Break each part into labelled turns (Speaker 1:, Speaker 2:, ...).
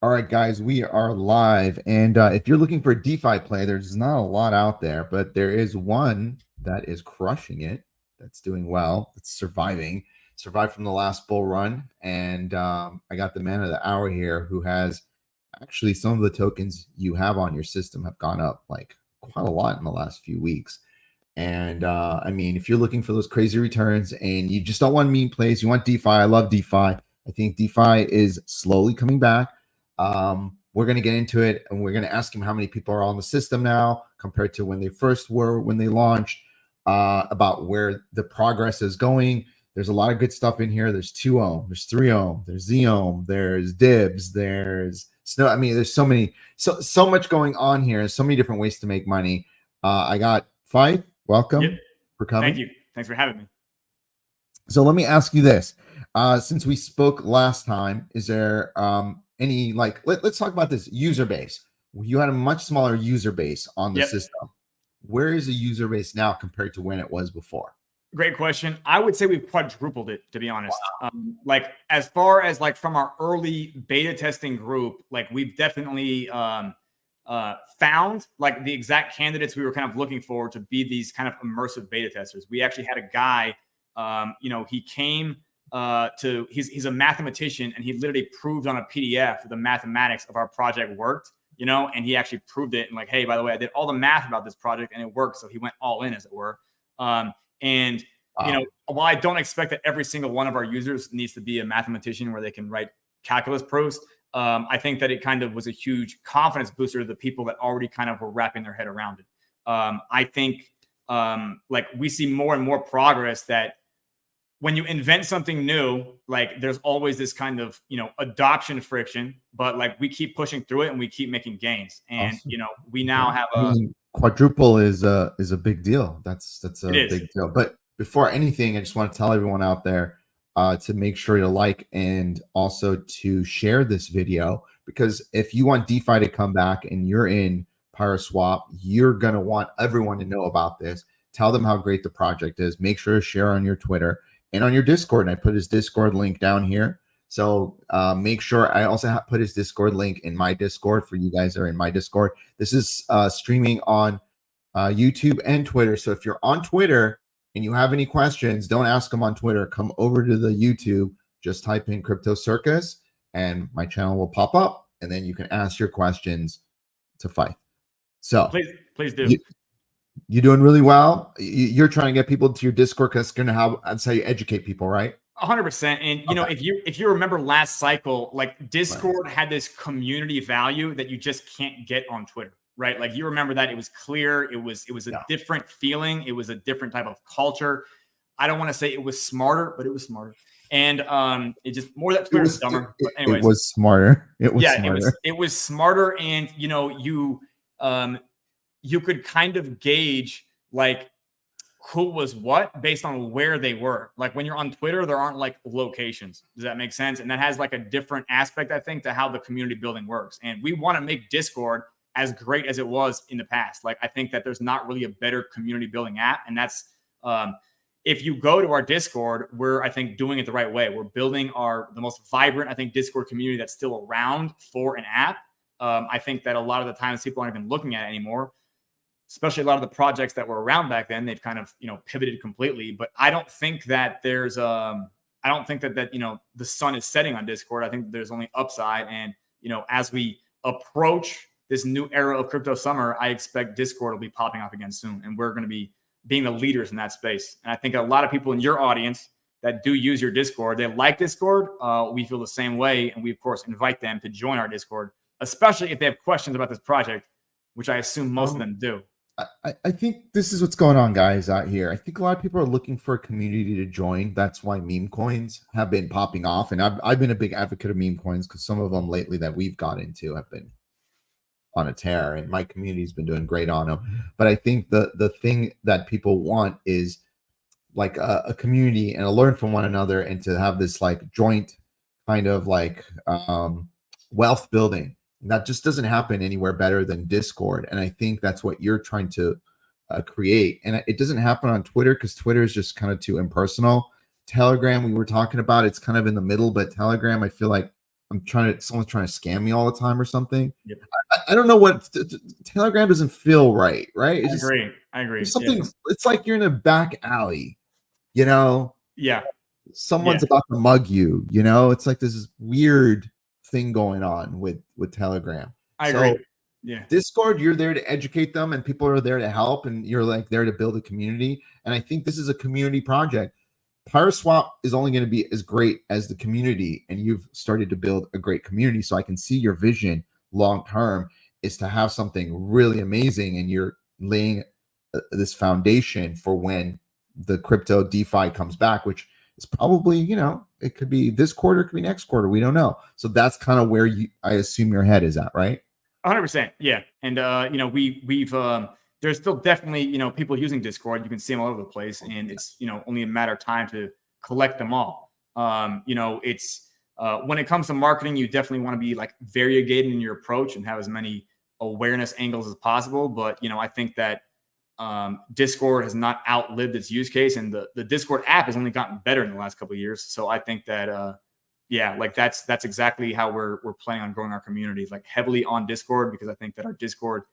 Speaker 1: All right, guys, we are live. And if you're looking for a DeFi play, there's not a lot out there, but there is one that is crushing it, that's doing well, that's survived from the last bull run. And I got the man of the hour here who has actually some of the tokens you have on your system have gone up like quite a lot in the last few weeks. And I mean, if you're looking for those crazy returns and you just don't want meme plays, you want DeFi. I love DeFi. I think DeFi is slowly coming back. We're going to get into it and we're going to ask him how many people are on the system now compared to when they first were, when they launched, about where the progress is going. There's a lot of good stuff in here. There's 2 ohm, there's 3 ohm, there's Z ohm, there's dibs, there's snow. I mean, there's so much going on here. So many different ways to make money. I got Fife. Welcome for coming.
Speaker 2: Thank you. Thanks for having me.
Speaker 1: So let me ask you this. Since we spoke last time, is there any, like, let's talk about this user base. You had a much smaller user base on the system. Where is the user base now compared to when it was before?
Speaker 2: Great question. I would say we've quadrupled it, to be honest.
Speaker 1: Wow.
Speaker 2: Like as far as like from our early beta testing group, like we've definitely found like the exact candidates we were kind of looking for to be these kind of immersive beta testers. We actually had a guy, he came he's a mathematician and he literally proved on a PDF the mathematics of our project worked, and he actually proved it. And like, hey, by the way, I did all the math about this project and it worked. So he went all in, as it were. While I don't expect that every single one of our users needs to be a mathematician where they can write calculus proofs, I think that it kind of was a huge confidence booster to the people that already kind of were wrapping their head around it. I think like we see more and more progress that when you invent something new, like there's always this kind of, adoption friction, but like we keep pushing through it and we keep making gains. And,
Speaker 1: Awesome.
Speaker 2: We now have
Speaker 1: quadruple is a big deal. That's a big deal. But before anything, I just want to tell everyone out there to make sure to like and also to share this video, because if you want DeFi to come back and you're in Pyreswap, you're going to want everyone to know about this. Tell them how great the project is. Make sure to share on your Twitter and on your Discord. And I put his Discord link down here. So make sure I also put his Discord link in my Discord for you guys that are in my Discord. This is streaming on YouTube and Twitter. So if you're on Twitter and you have any questions, don't ask them on Twitter. Come over to the YouTube. Just type in Crypto Circus and my channel will pop up. And then you can ask your questions to Fife. So
Speaker 2: please do.
Speaker 1: You're doing really well. You're trying to get people to your Discord because that's how you educate people, right?
Speaker 2: 100%. And if you remember last cycle, like Discord had this community value that you just can't get on Twitter, right? Like you remember that it was clear, it was a different feeling, it was a different type of culture. I don't want to say it was smarter, but it was smarter. And it just more that Twitter was dumber. But anyways,
Speaker 1: it was smarter. It was smarter.
Speaker 2: It was smarter, and you could kind of gauge like who was what based on where they were. Like when you're on Twitter, there aren't like locations. Does that make sense? And that has like a different aspect, I think, to how the community building works. And we want to make Discord as great as it was in the past. Like I think that there's not really a better community building app. And that's if you go to our Discord, we're, I think, doing it the right way. We're building the most vibrant, I think, Discord community that's still around for an app. I think that a lot of the times people aren't even looking at it anymore. Especially a lot of the projects that were around back then, they've kind of, pivoted completely. But I don't think that there's I don't think that the sun is setting on Discord. I think there's only upside. And, as we approach this new era of crypto summer, I expect Discord will be popping up again soon. And we're going to be being the leaders in that space. And I think a lot of people in your audience that do use your Discord, they like Discord. We feel the same way. And we, of course, invite them to join our Discord, especially if they have questions about this project, which I assume most of them do.
Speaker 1: I think this is what's going on, guys, out here. I think a lot of people are looking for a community to join. That's why meme coins have been popping off. And I've been a big advocate of meme coins because some of them lately that we've got into have been on a tear. And my community's been doing great on them. But I think the thing that people want is like a community and a learn from one another and to have this like joint kind of like wealth building. That just doesn't happen anywhere better than Discord. And I think that's what you're trying to create. And it doesn't happen on Twitter because Twitter is just kind of too impersonal. Telegram, we were talking about, it's kind of in the middle, but Telegram, I feel like someone's trying to scam me all the time or something.
Speaker 2: Yep.
Speaker 1: I don't know what Telegram doesn't feel right.
Speaker 2: I agree.
Speaker 1: There's
Speaker 2: Yeah.
Speaker 1: something. It's like you're in a back alley, you know.
Speaker 2: Yeah.
Speaker 1: Someone's about to mug you, you know. It's like this weird thing going on with Telegram.
Speaker 2: I
Speaker 1: So
Speaker 2: agree. Yeah.
Speaker 1: Discord, you're there to educate them, and people are there to help, and you're like there to build a community. And I think this is a community project. Pyreswap is only going to be as great as the community, and you've started to build a great community. So I can see your vision long term is to have something really amazing, and you're laying this foundation for when the crypto DeFi comes back, which is probably, you know, it could be this quarter, it could be next quarter, we don't know. So that's kind of where I assume your head is at, right?
Speaker 2: 100%. Yeah. And, you know, we've, there's still definitely, you know, people using Discord. You can see them all over the place, and it's, you know, only a matter of time to collect them all. You know, it's, when it comes to marketing, you definitely want to be like variegated in your approach and have as many awareness angles as possible. But, you know, I think that, Discord has not outlived its use case, and the Discord app has only gotten better in the last couple of years. So I think that, yeah, like that's exactly how we're planning on growing our communities, like heavily on Discord, because I think that our Discord,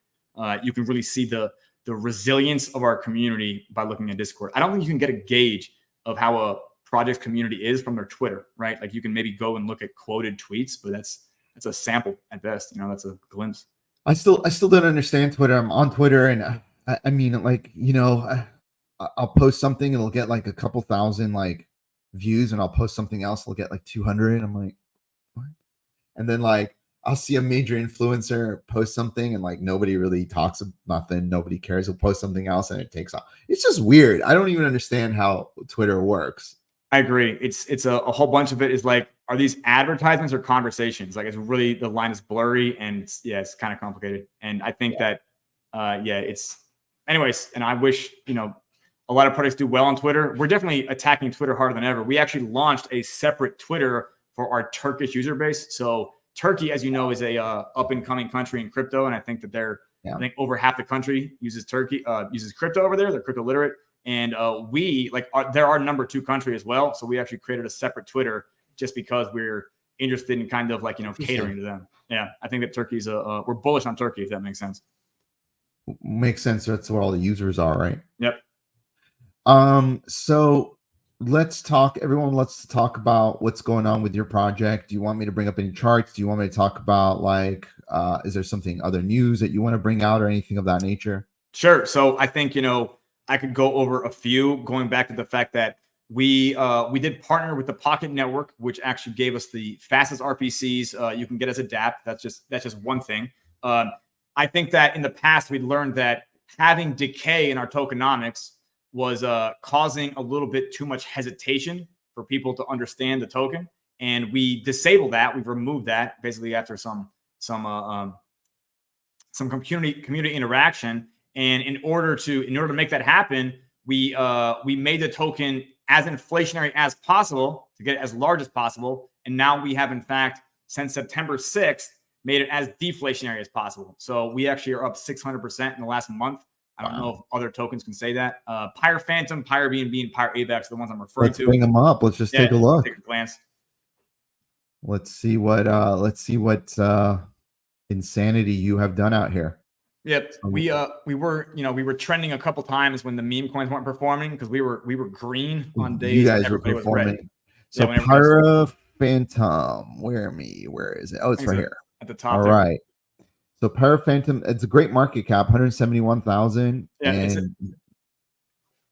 Speaker 2: you can really see the resilience of our community by looking at Discord. I don't think you can get a gauge of how a project community is from their Twitter, right? Like you can maybe go and look at quoted tweets, but that's a sample at best. You know, that's a glimpse.
Speaker 1: I still don't understand Twitter. I'm on Twitter, and I mean, like, you know, I'll post something, it'll get like a couple thousand like views, and I'll post something else, it'll get like 200. I'm like, what? And then like I'll see a major influencer post something, and like nobody really talks of nothing, nobody cares. He'll post something else, and it takes off. It's just weird. I don't even understand how Twitter works.
Speaker 2: I agree. It's a whole bunch of it is like, are these advertisements or conversations? Like it's really, the line is blurry, and it's kind of complicated. And I think that, it's anyways. And I wish, you know, a lot of products do well on Twitter. We're definitely attacking Twitter harder than ever. We actually launched a separate Twitter for our Turkish user base. So Turkey, as you know, is a up and coming country in crypto. And I think that I think over half the country uses crypto over there. They're crypto literate. And they're our number 2 country as well. So we actually created a separate Twitter just because we're interested in kind of like, you know, catering to them. Yeah. I think that Turkey's we're bullish on Turkey, if that makes sense.
Speaker 1: Makes sense. That's where all the users are, right?
Speaker 2: Yep.
Speaker 1: So let's talk about what's going on with your project. Do you want me to bring up any charts? Do you want me to talk about like, is there something, other news that you want to bring out or anything of that nature?
Speaker 2: Sure. So I think, you know, I could go over a few, going back to the fact that we did partner with the Pocket Network, which actually gave us the fastest RPCs you can get as a dApp. That's just one thing. I think that in the past we'd learned that having decay in our tokenomics was causing a little bit too much hesitation for people to understand the token, and we disabled that. We've removed that basically after some community interaction. And in order to make that happen, we made the token as inflationary as possible to get it as large as possible. And now we have, in fact, since September 6th, made it as deflationary as possible. So we actually are up 600% in the last month. I don't know if other tokens can say that. Pyre Phantom, Pyre BNB, and Pyre AVAX are the ones I'm referring to.
Speaker 1: Let's bring them up. Let's just take a look.
Speaker 2: Take a glance.
Speaker 1: Let's see what insanity you have done out here.
Speaker 2: Yep. We were trending a couple times when the meme coins weren't performing, because we were green on days.
Speaker 1: You guys were performing. So Pyre Phantom, where is it? Oh, it's right here
Speaker 2: at the top.
Speaker 1: All right. So Pyre Phantom, it's a great market cap, 171,000.
Speaker 2: Yeah.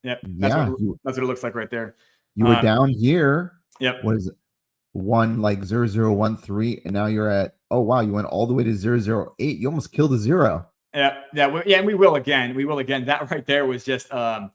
Speaker 2: That's what it looks like right there.
Speaker 1: You were down here.
Speaker 2: Yep.
Speaker 1: What is it? 0013, and now you're at, oh wow, you went all the way to 008. You almost killed a zero.
Speaker 2: Yeah, and we will again. That right there was just, I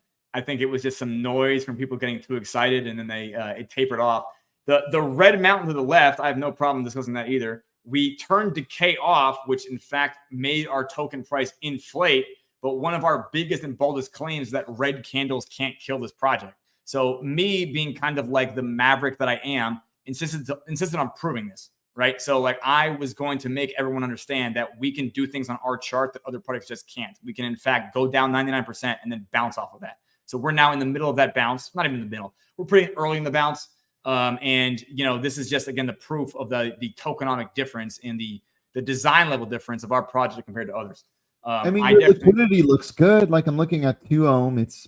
Speaker 2: think it was just some noise from people getting too excited, and then it tapered off. The red mountain to the left, I have no problem discussing that either. We turned decay off, which in fact made our token price inflate. But one of our biggest and boldest claims is that red candles can't kill this project. So me being kind of like the maverick that I am, insisted on proving this. Right. So like I was going to make everyone understand that we can do things on our chart that other products just can't. We can, in fact, go down 99% and then bounce off of that. So we're now in the middle of that bounce, not even in the middle. We're pretty early in the bounce. And this is just again the proof of the tokenomic difference in the design level difference of our project compared to others.
Speaker 1: I mean, your liquidity looks good. Like I'm looking at 2ohm.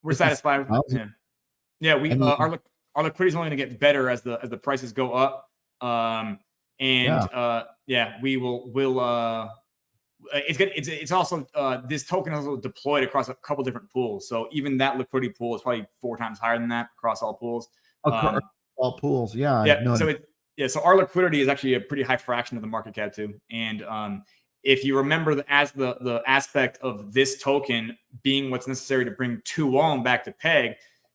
Speaker 2: We're satisfied. Yeah. We our liquidity is only going to get better as the prices go up. We will. It's good. It's also this token is also deployed across a couple different pools. So even that liquidity pool is probably 4 times higher than that across all pools.
Speaker 1: All pools, yeah.
Speaker 2: So our liquidity is actually a pretty high fraction of the market cap too. And if you remember the aspect of this token being what's necessary to bring 2ohm back to peg,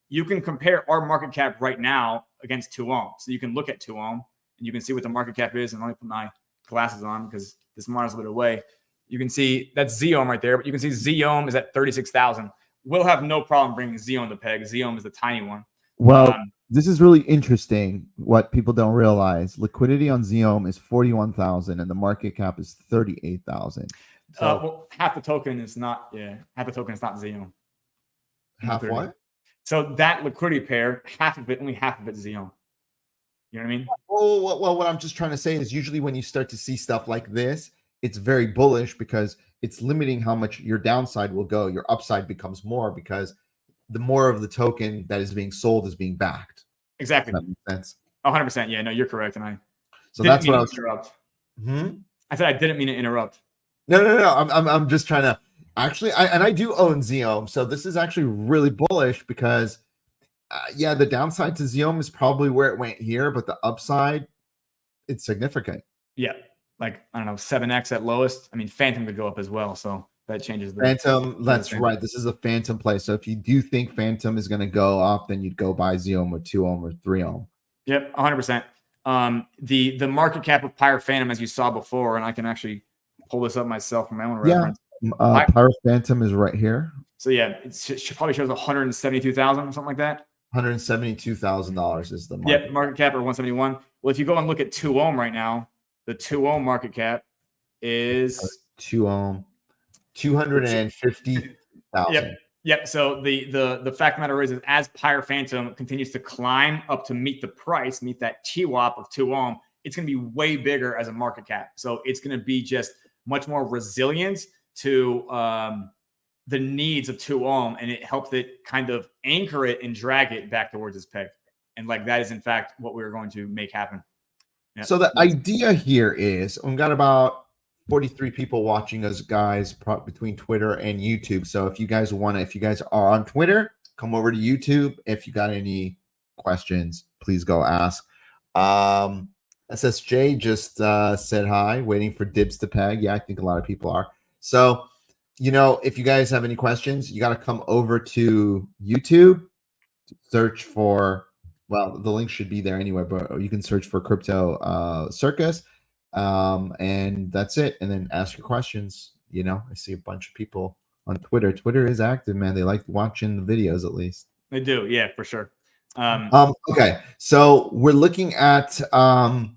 Speaker 2: you can compare our market cap right now against 2ohm. So you can look at 2ohm and you can see what the market cap is. And let me put my glasses on because this monitor's a bit away. You can see that's Zohm right there, but you can see Zohm is at 36,000. We'll have no problem bringing Zohm to peg. Zohm is the tiny one.
Speaker 1: Well, this is really interesting. What people don't realize: liquidity on Zohm is 41,000, and the market cap is 38,000.
Speaker 2: So half the token is not. Yeah, half the token is not Zohm.
Speaker 1: Half what?
Speaker 2: So that liquidity pair, only half of it is Zohm. You know what I mean?
Speaker 1: Well, what I'm just trying to say is usually when you start to see stuff like this, it's very bullish because it's limiting how much your downside will go. Your upside becomes more because the more of the token that is being sold is being backed.
Speaker 2: Exactly.
Speaker 1: Does that make sense?
Speaker 2: 100%. Yeah, no, you're correct. And
Speaker 1: so that's what I was
Speaker 2: interrupt. I said I didn't mean to interrupt.
Speaker 1: No. I'm just trying to actually. I do own Zohm, so this is actually really bullish because the downside to Zohm is probably where it went here, but the upside, it's significant.
Speaker 2: Yeah. Like, I don't know, 7x at lowest. I mean, Phantom could go up as well. So that changes the
Speaker 1: Phantom. That's right. This is a Phantom play. So if you do think Phantom is going to go up, then you'd go buy Zohm or 2ohm or 3ohm.
Speaker 2: Yep, 100%. The market cap of Pyre Phantom, as you saw before, and I can actually pull this up myself for my own reference.
Speaker 1: Pyre Phantom is right here.
Speaker 2: So yeah, it probably shows 172,000 or something like that.
Speaker 1: $172,000 is the market.
Speaker 2: Yeah, market cap or 171. Well, if you go and look at 2ohm right now, the 2ohm market cap is
Speaker 1: 2ohm, 250,000.
Speaker 2: Yep. So the fact of the matter is as Pyre Phantom continues to climb up to meet that TWAP of 2ohm, it's going to be way bigger as a market cap. So it's going to be just much more resilient to the needs of 2ohm, and it helps it kind of anchor it and drag it back towards its peg. And like that is in fact what we're going to make happen.
Speaker 1: Yeah. So the idea here is we've got about 43 people watching us, guys, between Twitter and YouTube. So if you guys are on Twitter, come over to YouTube. If you got any questions, please go ask. SSJ just said hi, waiting for dibs to peg. Yeah, I think a lot of people are. So, if you guys have any questions, you got to come over to YouTube, search for, well, the link should be there anyway, but you can search for Crypto Circus, and that's it. And then ask your questions. I see a bunch of people on Twitter. Twitter is active, man. They like watching the videos at least.
Speaker 2: They do, yeah, for sure.
Speaker 1: Okay, so we're looking at a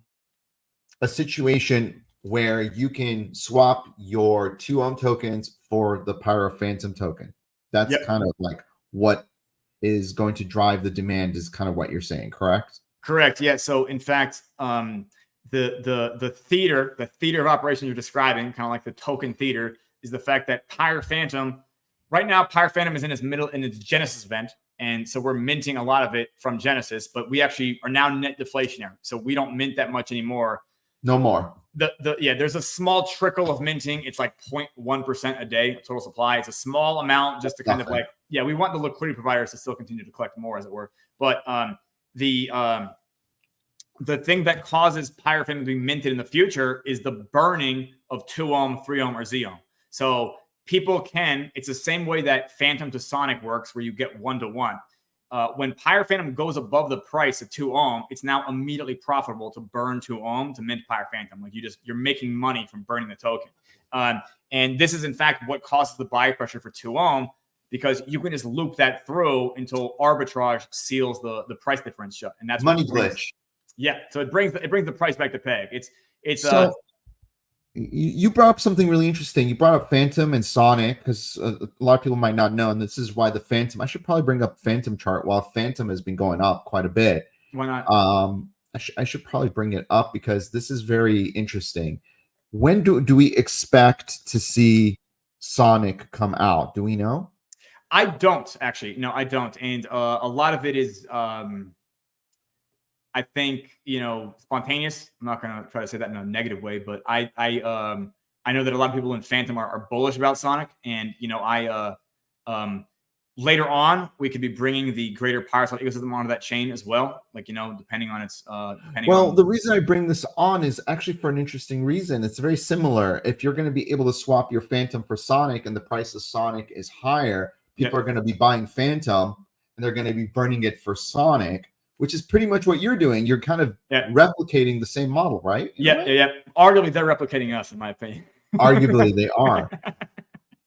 Speaker 1: situation where you can swap your 2ohm tokens for the Pyre Phantom token. That's kind of like what is going to drive the demand, is kind of what you're saying, correct?
Speaker 2: Correct. Yeah. So in fact, the theater of operation you're describing, kind of like the token theater, is the fact that Pyre Phantom, right now, Pyre Phantom is in its Genesis event. And so we're minting a lot of it from Genesis, but we actually are now net deflationary. So we don't mint that much anymore.
Speaker 1: No more.
Speaker 2: There's a small trickle of minting. It's like 0.1% a day total supply. It's a small amount just to kind of like, we want the liquidity providers to still continue to collect more, as it were. But the thing that causes Pyre Phantom to be minted in the future is the burning of 2ohm, 3ohm, or Zohm. So it's the same way that Phantom to Sonic works, where you get 1-to-1. When Pyre Phantom goes above the price of 2ohm, it's now immediately profitable to burn 2ohm to mint Pyre Phantom. Like you're making money from burning the token. And this is in fact what causes the buy pressure for 2ohm, because you can just loop that through until arbitrage seals the price difference shut. And that's
Speaker 1: money glitch.
Speaker 2: Yeah. So it brings the price back to peg.
Speaker 1: You brought up something really interesting. You brought up Phantom and Sonic, because a lot of people might not know, and this is why the Phantom. I should probably bring up Phantom chart. While Phantom has been going up quite a bit,
Speaker 2: Why not?
Speaker 1: I should probably bring it up because this is very interesting. When do we expect to see Sonic come out? Do we know?
Speaker 2: I don't actually. No, I don't. And a lot of it is, I think, spontaneous. I'm not going to try to say that in a negative way, but I know that a lot of people in Phantom are bullish about Sonic, and later on we could be bringing the greater Pyreswap ecosystem onto that chain as well. Like, depending on its
Speaker 1: the reason I bring this on is actually for an interesting reason. It's very similar. If you're going to be able to swap your Phantom for Sonic and the price of Sonic is higher, people are going to be buying Phantom and they're going to be burning it for Sonic, which is pretty much what you're doing. You're kind of replicating the same model, right?
Speaker 2: Yeah. Arguably, they're replicating us, in my opinion.
Speaker 1: Arguably, they are.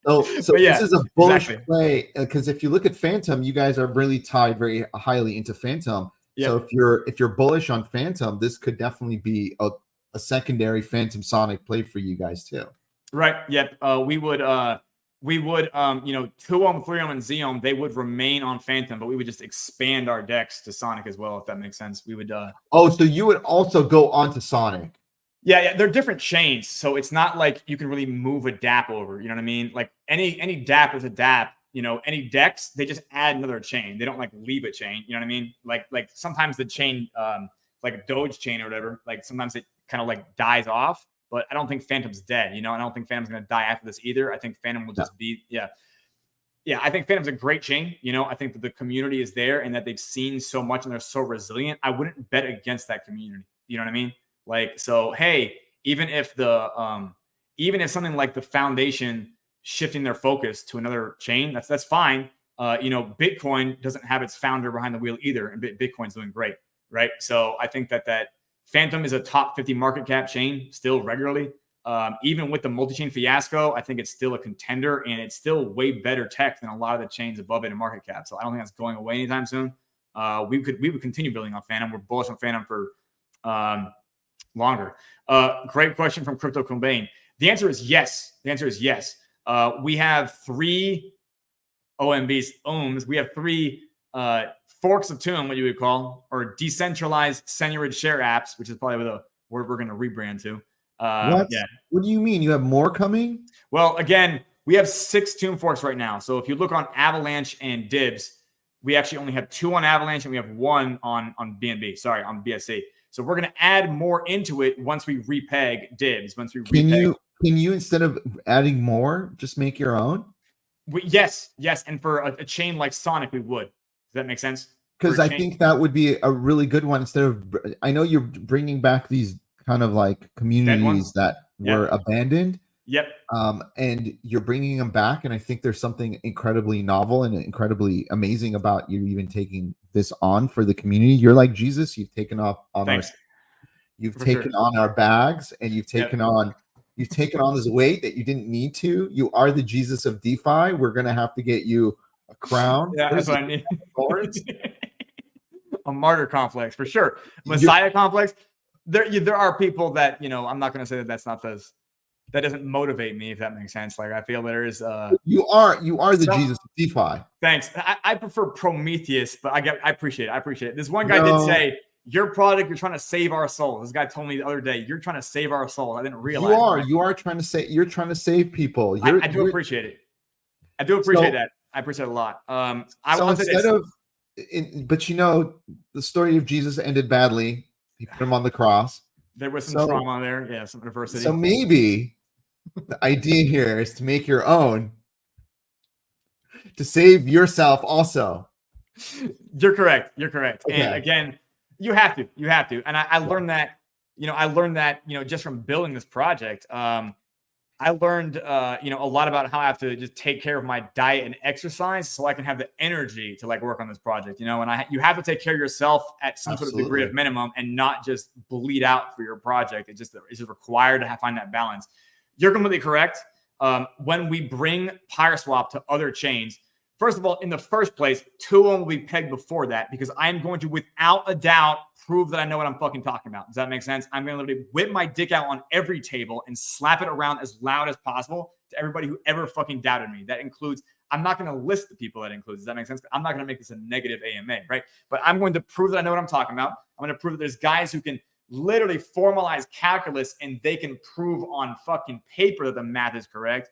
Speaker 1: So this is a bullish play, because if you look at Phantom, you guys are really tied very highly into Phantom. Yep. So if you're bullish on Phantom, this could definitely be a secondary Phantom Sonic play for you guys too.
Speaker 2: Right. Yep. We would 2-ohm, 3-ohm, and Z-ohm, they would remain on Phantom, but we would just expand our decks to Sonic as well, if that makes sense. We would
Speaker 1: so you would also go on to Sonic.
Speaker 2: Yeah, they're different chains, so it's not like you can really move a DApp over. You know what I mean? Like any DApp is a DApp. Any decks, they just add another chain. They don't like leave a chain. You know what I mean? Like sometimes the chain, like a Doge chain or whatever, like sometimes it kind of like dies off. But I don't think Phantom's dead. I don't think Phantom's going to die after this either. I think Phantom will just be, I think Phantom's a great chain. I think that the community is there and that they've seen so much and they're so resilient. I wouldn't bet against that community. You know what I mean? Like, so, hey, even if something like the Foundation shifting their focus to another chain, that's fine. Bitcoin doesn't have its founder behind the wheel either, and Bitcoin's doing great, right? So I think that Phantom is a top 50 market cap chain still regularly. Even with the multi-chain fiasco, I think it's still a contender, and it's still way better tech than a lot of the chains above it in market cap. So I don't think that's going away anytime soon. We would continue building on Phantom. We're bullish on Phantom for longer. Great question from Crypto Combane. The answer is yes. We have 3 OMs. We have 3 forks of Tomb, what you would call, or decentralized seigniorage share apps, which is probably the word we're going to rebrand to.
Speaker 1: What do you mean? You have more coming?
Speaker 2: Well, again, we have 6 Tomb forks right now. So if you look on Avalanche and Dibs, we actually only have 2 on Avalanche and we have 1 on BNB. Sorry, on BSC. So we're going to add more into it once we repeg Dibs. Can
Speaker 1: you instead of adding more, just make your own?
Speaker 2: Yes. And for a chain like Sonic, we would. Does that make sense?
Speaker 1: Because I think that would be a really good one. Instead of, I know you're bringing back these kind of like communities that were abandoned.
Speaker 2: Yep.
Speaker 1: And you're bringing them back, and I think there's something incredibly novel and incredibly amazing about you even taking this on for the community. You're like Jesus. You've taken on our bags, and you've taken on this weight that you didn't need to. You are the Jesus of DeFi. We're gonna have to get you a crown.
Speaker 2: Yeah, that's what I need. A martyr complex for sure. Messiah complex. There are people that I'm not gonna say that's not those. That doesn't motivate me, if that makes sense. Like, I feel there is
Speaker 1: you are the Jesus of DeFi.
Speaker 2: Thanks. I prefer Prometheus, but I appreciate it. This one guy did say, your product, you're trying to save our souls. This guy told me the other day, you're trying to save our souls. I didn't realize
Speaker 1: you are trying to save people.
Speaker 2: I do appreciate it. I do appreciate that. I appreciate it a lot.
Speaker 1: But the story of Jesus ended badly. He put him on the cross.
Speaker 2: There was some trauma there. Yeah, some adversity.
Speaker 1: So maybe the idea here is to make your own, to save yourself also.
Speaker 2: You're correct. Okay. And again, you have to. And I learned that, just from building this project. I learned, a lot about how I have to just take care of my diet and exercise so I can have the energy to work on this project, and you have to take care of yourself at some sort of degree of minimum and not just bleed out for your project. It's just required to find that balance. You're completely correct. When we bring Pyreswap to other chains, first of all, in the first place, 2-ohm will be pegged before that because I'm going to, without a doubt, prove that I know what I'm fucking talking about. Does that make sense? I'm going to literally whip my dick out on every table and slap it around as loud as possible to everybody who ever fucking doubted me. That includes, I'm not going to list the people that includes. Does that make sense? I'm not going to make this a negative AMA, right? But I'm going to prove that I know what I'm talking about. I'm going to prove that there's guys who can literally formalize calculus and they can prove on fucking paper that the math is correct.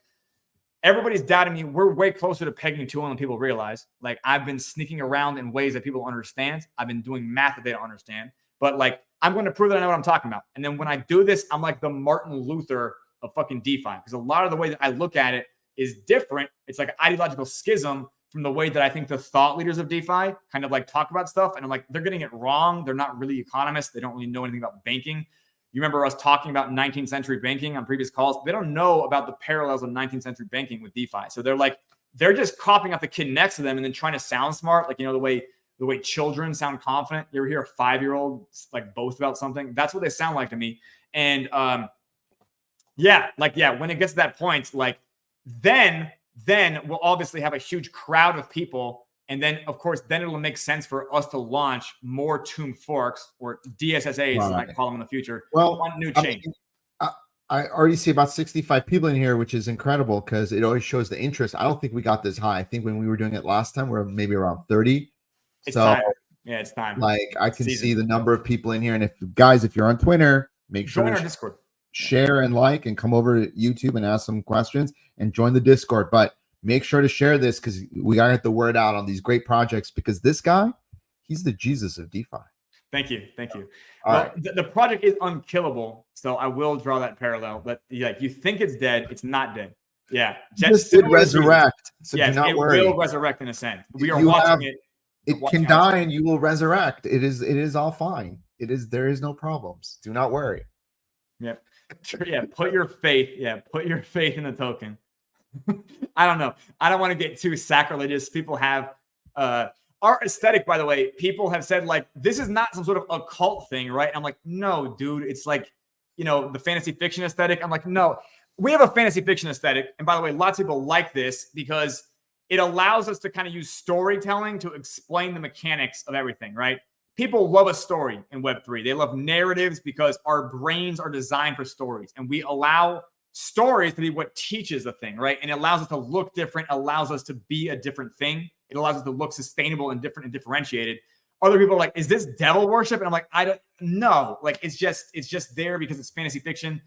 Speaker 2: Everybody's doubting me. We're way closer to pegging 2 than people realize. Like, I've been sneaking around in ways that people understand. I've been doing math that they don't understand. But like, I'm going to prove that I know what I'm talking about. And then when I do this, I'm like the Martin Luther of fucking DeFi, because a lot of the way that I look at it is different. It's like an ideological schism from the way that I think the thought leaders of DeFi kind of like talk about stuff. And I'm like, they're getting it wrong. They're not really economists. They don't really know anything about banking. You remember us talking about 19th century banking on previous calls. They don't know about the parallels of 19th century banking with DeFi. So they're just copying off the kid next to them and then trying to sound smart. Like, you know, the way children sound confident. You ever hear a 5-year-old like boast about something? That's what they sound like to me. And when it gets to that point, like then we'll obviously have a huge crowd of people. And then, of course, then it'll make sense for us to launch more tomb forks, or DSSAs, as I might call them in the future, on new chain.
Speaker 1: I already see about 65 people in here, which is incredible because it always shows the interest. I don't think we got this high. I think when we were doing it last time, we were maybe around 30.
Speaker 2: It's time. Yeah, it's time.
Speaker 1: Like, I can see the number of people in here. And if you're on Twitter, make sure
Speaker 2: join our Discord,
Speaker 1: share and like, and come over to YouTube and ask some questions and join the Discord. But make sure to share this because we got to get the word out on these great projects, because this guy, he's the Jesus of DeFi.
Speaker 2: Thank you. Well, the project is unkillable, so I will draw that parallel. But like, you think it's dead, it's not dead. Yeah,
Speaker 1: just did resurrect. So
Speaker 2: yes,
Speaker 1: do not
Speaker 2: it
Speaker 1: worry.
Speaker 2: will resurrect in a sense. We are watching it.
Speaker 1: It can die and you will resurrect. It is all fine. There is no problems. Do not worry.
Speaker 2: Yep. Yeah. Put your faith in the token. I don't know. I don't want to get too sacrilegious. People have our aesthetic, by the way, people have said like, this is not some sort of occult thing, right? I'm like, no, dude, it's like, you know, the fantasy fiction aesthetic. I'm like, no, we have a fantasy fiction aesthetic. And by the way, lots of people like this because it allows us to kind of use storytelling to explain the mechanics of everything, right? People love a story in Web3. They love narratives because our brains are designed for stories, and we allow stories to be what teaches the thing, right? And it allows us to look different, allows us to be a different thing. It allows us to look sustainable and different and differentiated. Other people are like, is this devil worship? And I'm like, I don't know. Like, it's just there because it's fantasy fiction.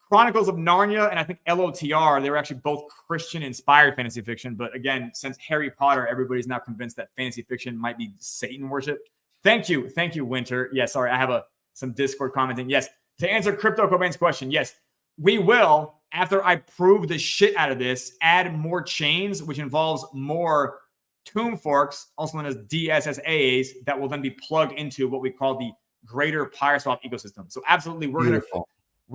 Speaker 2: Chronicles of Narnia and I think LOTR, they were actually both Christian-inspired fantasy fiction. But again, since Harry Potter, everybody's now convinced that fantasy fiction might be Satan worship. Thank you, Winter. Yeah, sorry, I have some Discord commenting. Yes, to answer Crypto Cobain's question, yes, we will, after I prove the shit out of this, add more chains, which involves more tomb forks, also known as DSSAs, that will then be plugged into what we call the greater Pyreswap ecosystem. So absolutely, we're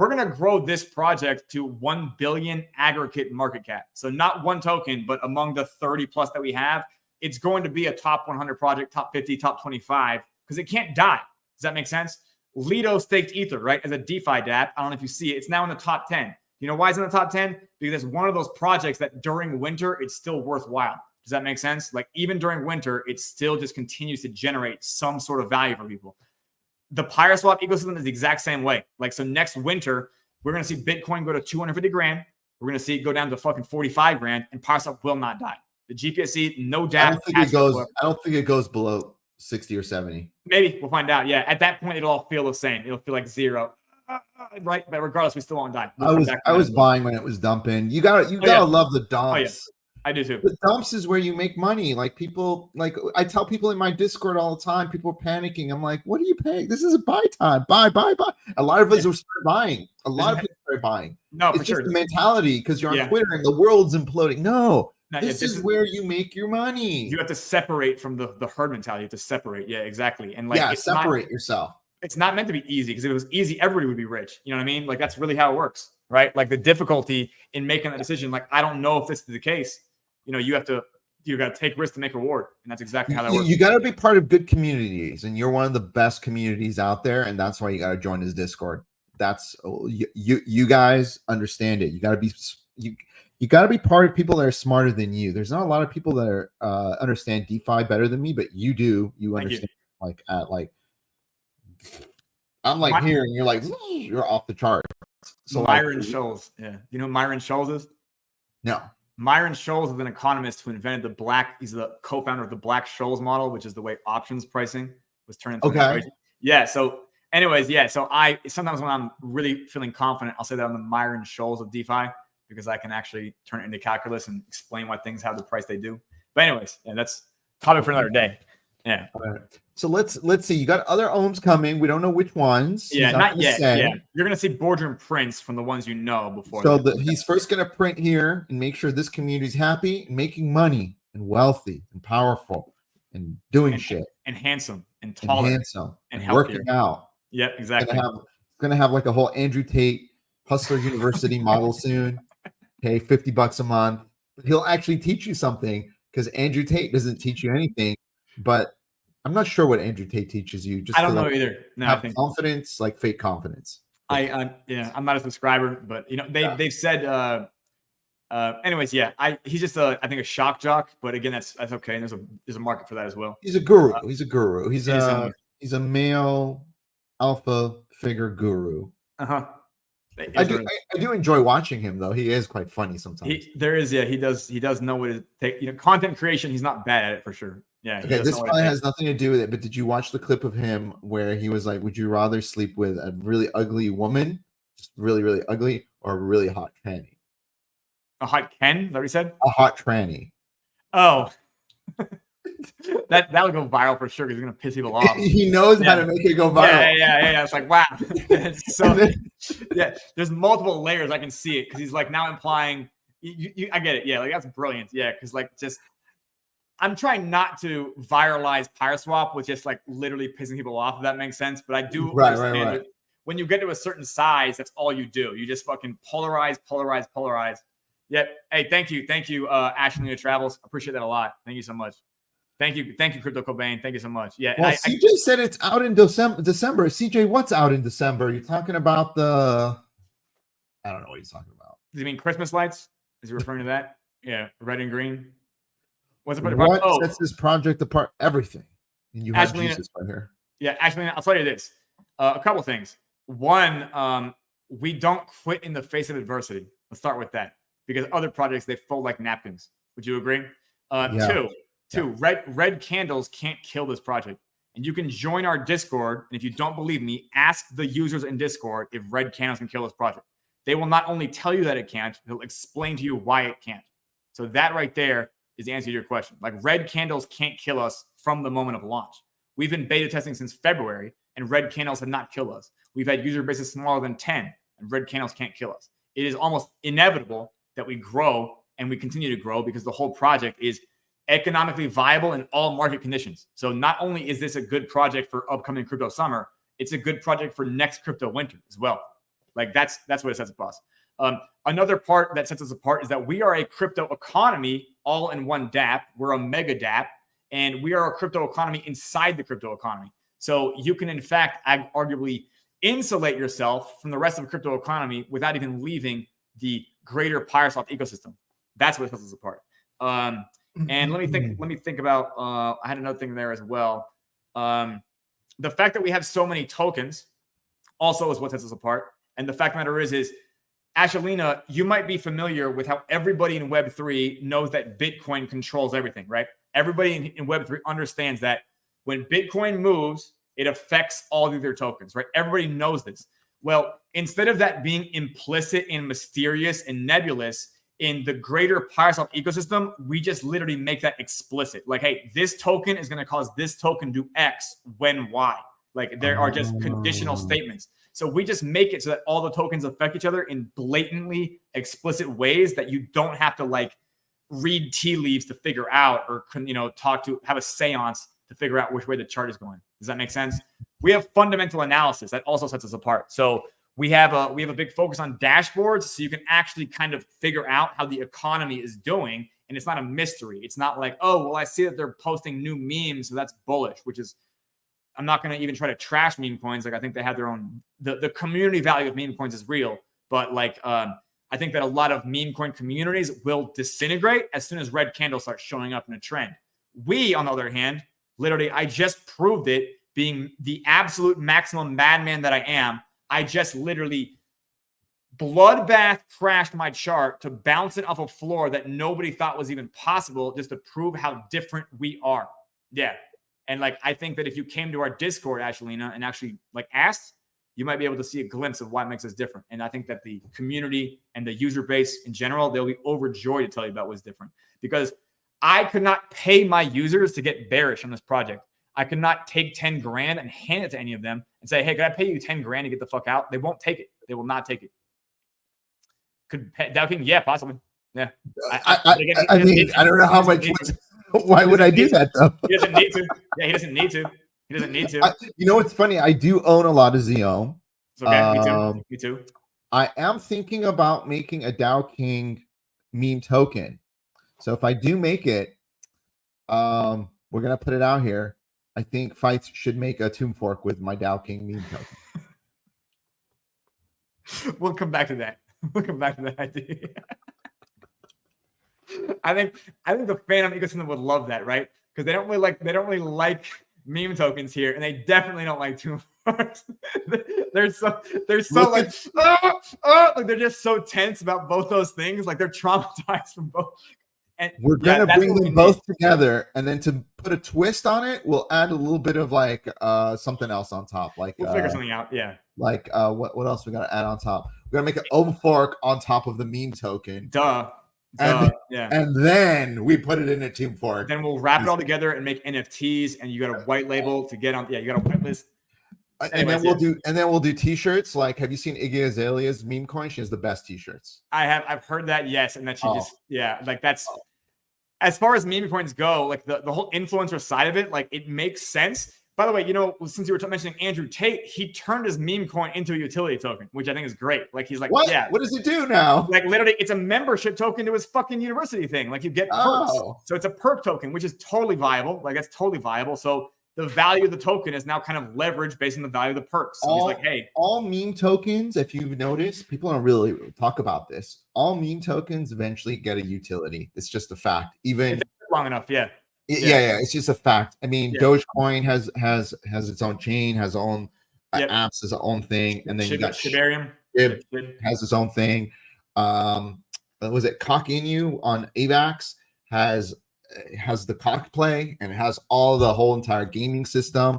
Speaker 2: gonna grow this project to 1 billion aggregate market cap. So not one token, but among the 30 plus that we have, it's going to be a top 100 project, top 50, top 25, because it can't die. Does that make sense? Lido staked Ether, right, as a DeFi dApp. I don't know if you see it. It's now in the top 10. You know why it's in the top 10? Because it's one of those projects that during winter, it's still worthwhile. Does that make sense? Like, even during winter, it still just continues to generate some sort of value for people. The Pyreswap ecosystem is the exact same way. Like, so next winter, we're going to see Bitcoin go to 250 grand. We're going to see it go down to fucking 45 grand, and Pyreswap will not die. The GPSC, no doubt.
Speaker 1: I don't think it goes below 60 or 70.
Speaker 2: Maybe we'll find out. Yeah, at that point, it'll all feel the same. It'll feel like zero, right? But regardless, we still won't die.
Speaker 1: I was buying when it was dumping. You gotta love the dumps.
Speaker 2: Oh, yeah. I do too.
Speaker 1: The dumps is where you make money. Like, people, like, I tell people in my Discord all the time, people are panicking. I'm like, what are you paying? This is a buy time. Buy. A lot of us are buying. A lot of people are buying.
Speaker 2: No,
Speaker 1: it's
Speaker 2: for
Speaker 1: just
Speaker 2: sure.
Speaker 1: the mentality because you're on Twitter and the world's imploding. No. This is where you make your money.
Speaker 2: You have to separate from the herd mentality. You have to separate. Yeah, exactly. And like,
Speaker 1: separate yourself.
Speaker 2: It's not meant to be easy, because if it was easy, everybody would be rich. You know what I mean? Like, that's really how it works, right? Like, the difficulty in making that decision, like, I don't know if this is the case. You know, you got to take risks to make reward. And that's exactly how that works.
Speaker 1: You got to be part of good communities, and you're one of the best communities out there. And that's why you got to join his Discord. That's you guys understand it. You got to be, you got to be part of people that are smarter than you. There's not a lot of people that are understand DeFi better than me, but you do. You understand I'm like here, and you're like, you're off the chart. So
Speaker 2: Myron Scholes. Yeah. You know who Myron Scholes is?
Speaker 1: No.
Speaker 2: Myron Scholes is an economist who invented he's the co-founder of the Black-Scholes model, which is the way options pricing was turned into an equation. Yeah. So anyways, yeah. So sometimes when I'm really feeling confident, I'll say that I'm the Myron Scholes of DeFi because I can actually turn it into calculus and explain why things have the price they do. But anyways, yeah, that's topic for another day. Yeah.
Speaker 1: All right. So let's see. You got other ohms coming. We don't know which ones.
Speaker 2: Yeah, not yet. Yeah, you're gonna see boardroom prints from the ones you know before.
Speaker 1: So he's first gonna print here and make sure this community's happy and making money and wealthy and powerful and doing shit
Speaker 2: and handsome and taller
Speaker 1: and working out.
Speaker 2: Yeah, exactly.
Speaker 1: Gonna have like a whole Andrew Tate Hustler University model soon. Pay $50 a month. He'll actually teach you something because Andrew Tate doesn't teach you anything, but I'm not sure what Andrew Tate teaches you.
Speaker 2: Just I don't know either. No,
Speaker 1: have confidence, like fake confidence.
Speaker 2: I'm not a subscriber, but they've said. Anyways, yeah, he's just I think a shock jock, but again, that's okay. And there's a market for that as well.
Speaker 1: He's a guru. He's a male alpha figure guru. I do enjoy watching him though. He is quite funny sometimes.
Speaker 2: He does know what it takes. Content creation, he's not bad at it for sure. Yeah.
Speaker 1: Okay, this probably has nothing to do with it, but did you watch the clip of him where he was like, would you rather sleep with a really ugly woman, just really, really ugly, or a really hot tranny?
Speaker 2: A hot Ken? Is that what he said?
Speaker 1: A hot tranny.
Speaker 2: Oh. That'll go viral for sure because he's gonna piss people off.
Speaker 1: He knows how to make it go viral.
Speaker 2: Yeah. It's like, wow. There's multiple layers. I can see it because he's like now implying I get it. Yeah, like that's brilliant. Yeah, because like just I'm trying not to viralize Pyreswap with just like literally pissing people off, if that makes sense. But I do understand it. When you get to a certain size, that's all you do. You just fucking polarize. Yeah. Hey, thank you, Ashley Travels. Appreciate that a lot. Thank you so much. Thank you, Crypto Cobain. Thank you so much. Yeah.
Speaker 1: Well, CJ said it's out in December. CJ, what's out in December? You're talking about I don't know what he's talking about.
Speaker 2: Does he mean Christmas lights? Is he referring to that? Yeah, red and green.
Speaker 1: What sets this project apart? Everything. And you have Jesus right here.
Speaker 2: Yeah, actually, I'll tell you this. A couple of things. One, we don't quit in the face of adversity. Let's start with that. Because other projects, they fold like napkins. Would you agree? Two, red candles can't kill this project. And you can join our Discord. And if you don't believe me, ask the users in Discord if red candles can kill this project. They will not only tell you that it can't, they'll explain to you why it can't. So that right there is the answer to your question. Like red candles can't kill us from the moment of launch. We've been beta testing since February, and red candles have not killed us. We've had user bases smaller than 10, and red candles can't kill us. It is almost inevitable that we grow and we continue to grow because the whole project is economically viable in all market conditions. So not only is this a good project for upcoming crypto summer, it's a good project for next crypto winter as well. Like that's what it sets us apart. Another part that sets us apart is that we are a crypto economy all in one dApp. We're a mega dApp, and we are a crypto economy inside the crypto economy. So you can, in fact, arguably insulate yourself from the rest of the crypto economy without even leaving the greater Pyreswap ecosystem. That's what sets us apart. And let me think about, I had another thing there as well. The fact that we have so many tokens also is what sets us apart. And the fact of the matter is Ashelina, you might be familiar with how everybody in Web3 knows that Bitcoin controls everything, right? Everybody in Web3 understands that when Bitcoin moves, it affects all the other tokens, right? Everybody knows this. Well, instead of that being implicit and mysterious and nebulous in the greater Pyreswap ecosystem, we just literally make that explicit. Like, hey, this token is going to cause this token to do X when Y. Like there are just conditional statements. So we just make it so that all the tokens affect each other in blatantly explicit ways that you don't have to like read tea leaves to figure out or, have a seance to figure out which way the chart is going. Does that make sense? We have fundamental analysis that also sets us apart. So we have a big focus on dashboards, so you can actually kind of figure out how the economy is doing, and it's not a mystery. It's not like, oh, well, I see that they're posting new memes, so that's bullish, which is, I'm not going to even try to trash meme coins. Like I think they have their own, the community value of meme coins is real, but like I think that a lot of meme coin communities will disintegrate as soon as red candles start showing up in a trend. We, on the other hand, literally, I just proved it, being the absolute maximum madman that I am. I just literally bloodbath crashed my chart to bounce it off a floor that nobody thought was even possible, just to prove how different we are. Yeah. And like, I think that if you came to our Discord, Ashlina, and actually like asked, you might be able to see a glimpse of what makes us different. And I think that the community and the user base in general, they'll be overjoyed to tell you about what's different, because I could not pay my users to get bearish on this project. I could not take 10 grand and hand it to any of them and say, hey, can I pay you 10 grand to get the fuck out? They won't take it. They will not take it. Could Dow King? Yeah, possibly. Yeah.
Speaker 1: I mean, I don't know how much. Why would I do that though?
Speaker 2: He doesn't need to. Yeah, he doesn't need to. He doesn't need to.
Speaker 1: You know what's funny? I do own a lot of Xeon.
Speaker 2: It's okay. Me too. Me too.
Speaker 1: I am thinking about making a Dow King meme token. So if I do make it, we're gonna put it out here. I think Fights should make a Tomb Fork with my Dow King meme
Speaker 2: token. We'll come back to that. We'll come back to that idea. I think the Phantom ecosystem would love that, right? Because they don't really like meme tokens here, and they definitely don't like Tomb Forks. they're so like they're just so tense about both those things. Like they're traumatized from both. And
Speaker 1: we're gonna bring them both together, and then to put a twist on it, we'll add a little bit of like something else on top. Like
Speaker 2: we'll figure something out. Yeah.
Speaker 1: Like what else we gotta add on top? We're gonna make an open fork on top of the meme token.
Speaker 2: Duh.
Speaker 1: And then we put it in a Tomb Fork.
Speaker 2: Then we'll wrap it all together and make NFTs, and you got a white label to get on. Yeah, you got a whitelist.
Speaker 1: And then we'll do t-shirts. Like, have you seen Iggy Azalea's meme coin? She has the best t-shirts.
Speaker 2: I've heard that, yes, and that she like that's as far as meme coins go, like the whole influencer side of it, like it makes sense. By the way, since you were mentioning Andrew Tate, he turned his meme coin into a utility token, which I think is great. Like he's like,
Speaker 1: what?
Speaker 2: Yeah,
Speaker 1: what does it do now?
Speaker 2: Like literally, it's a membership token to his fucking university thing. Like you get perks, so it's a perk token, which is totally viable. Like that's totally viable. So the value of the token is now kind of leveraged based on the value of the perks. So he's like, hey,
Speaker 1: all meme tokens, if you've noticed, people don't really talk about this. All meme tokens eventually get a utility. It's just a fact. Even
Speaker 2: long enough, yeah.
Speaker 1: Yeah, it's just a fact. I mean, Dogecoin has its own chain, has its own apps, has its own thing, and then you got
Speaker 2: Shibarium
Speaker 1: has its own thing. Was it Cock Inu on AVAX has the cock play, and it has all the whole entire gaming system.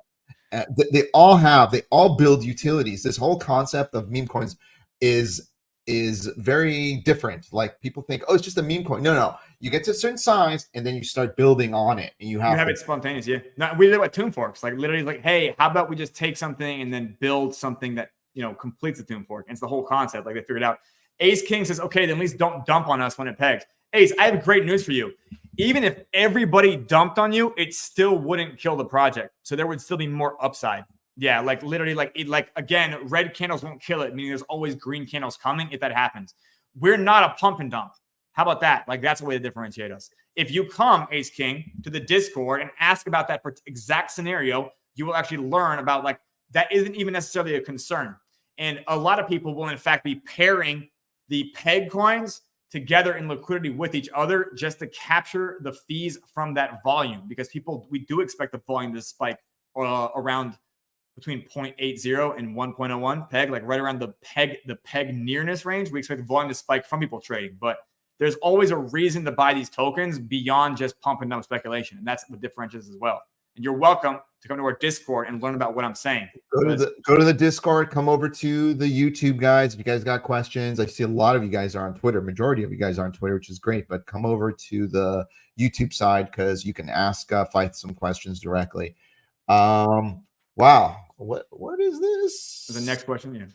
Speaker 1: They all build utilities. This whole concept of meme coins is very different. Like people think, oh, it's just a meme coin. No. You get to a certain size, and then you start building on it, and you have
Speaker 2: it spontaneous. Yeah, no, we did it with Tomb Forks. Like literally, like, hey, how about we just take something and then build something that completes the Tomb Fork? And it's the whole concept. Like they figured out. Ace King says, okay, then at least don't dump on us when it pegs. Ace, I have great news for you. Even if everybody dumped on you, it still wouldn't kill the project. So there would still be more upside. Yeah, like literally, like again, red candles won't kill it. Meaning there's always green candles coming if that happens. We're not a pump and dump. How about that? Like that's a way to differentiate us. If you come, Ace King, to the Discord and ask about that exact scenario, you will actually learn about like that isn't even necessarily a concern. And a lot of people will in fact be pairing the peg coins together in liquidity with each other just to capture the fees from that volume, because we do expect the volume to spike around between 0.80 and 1.01 peg, like right around the peg nearness range. We expect the volume to spike from people trading, but there's always a reason to buy these tokens beyond just pump and dump speculation. And that's what differentiates as well. And you're welcome to come to our Discord and learn about what I'm saying.
Speaker 1: Go to the Discord, come over to the YouTube, guys. If you guys got questions, I see a lot of you guys are on Twitter. Majority of you guys are on Twitter, which is great, but come over to the YouTube side because you can ask Fight some questions directly. Wow. What is this?
Speaker 2: The next question, yeah.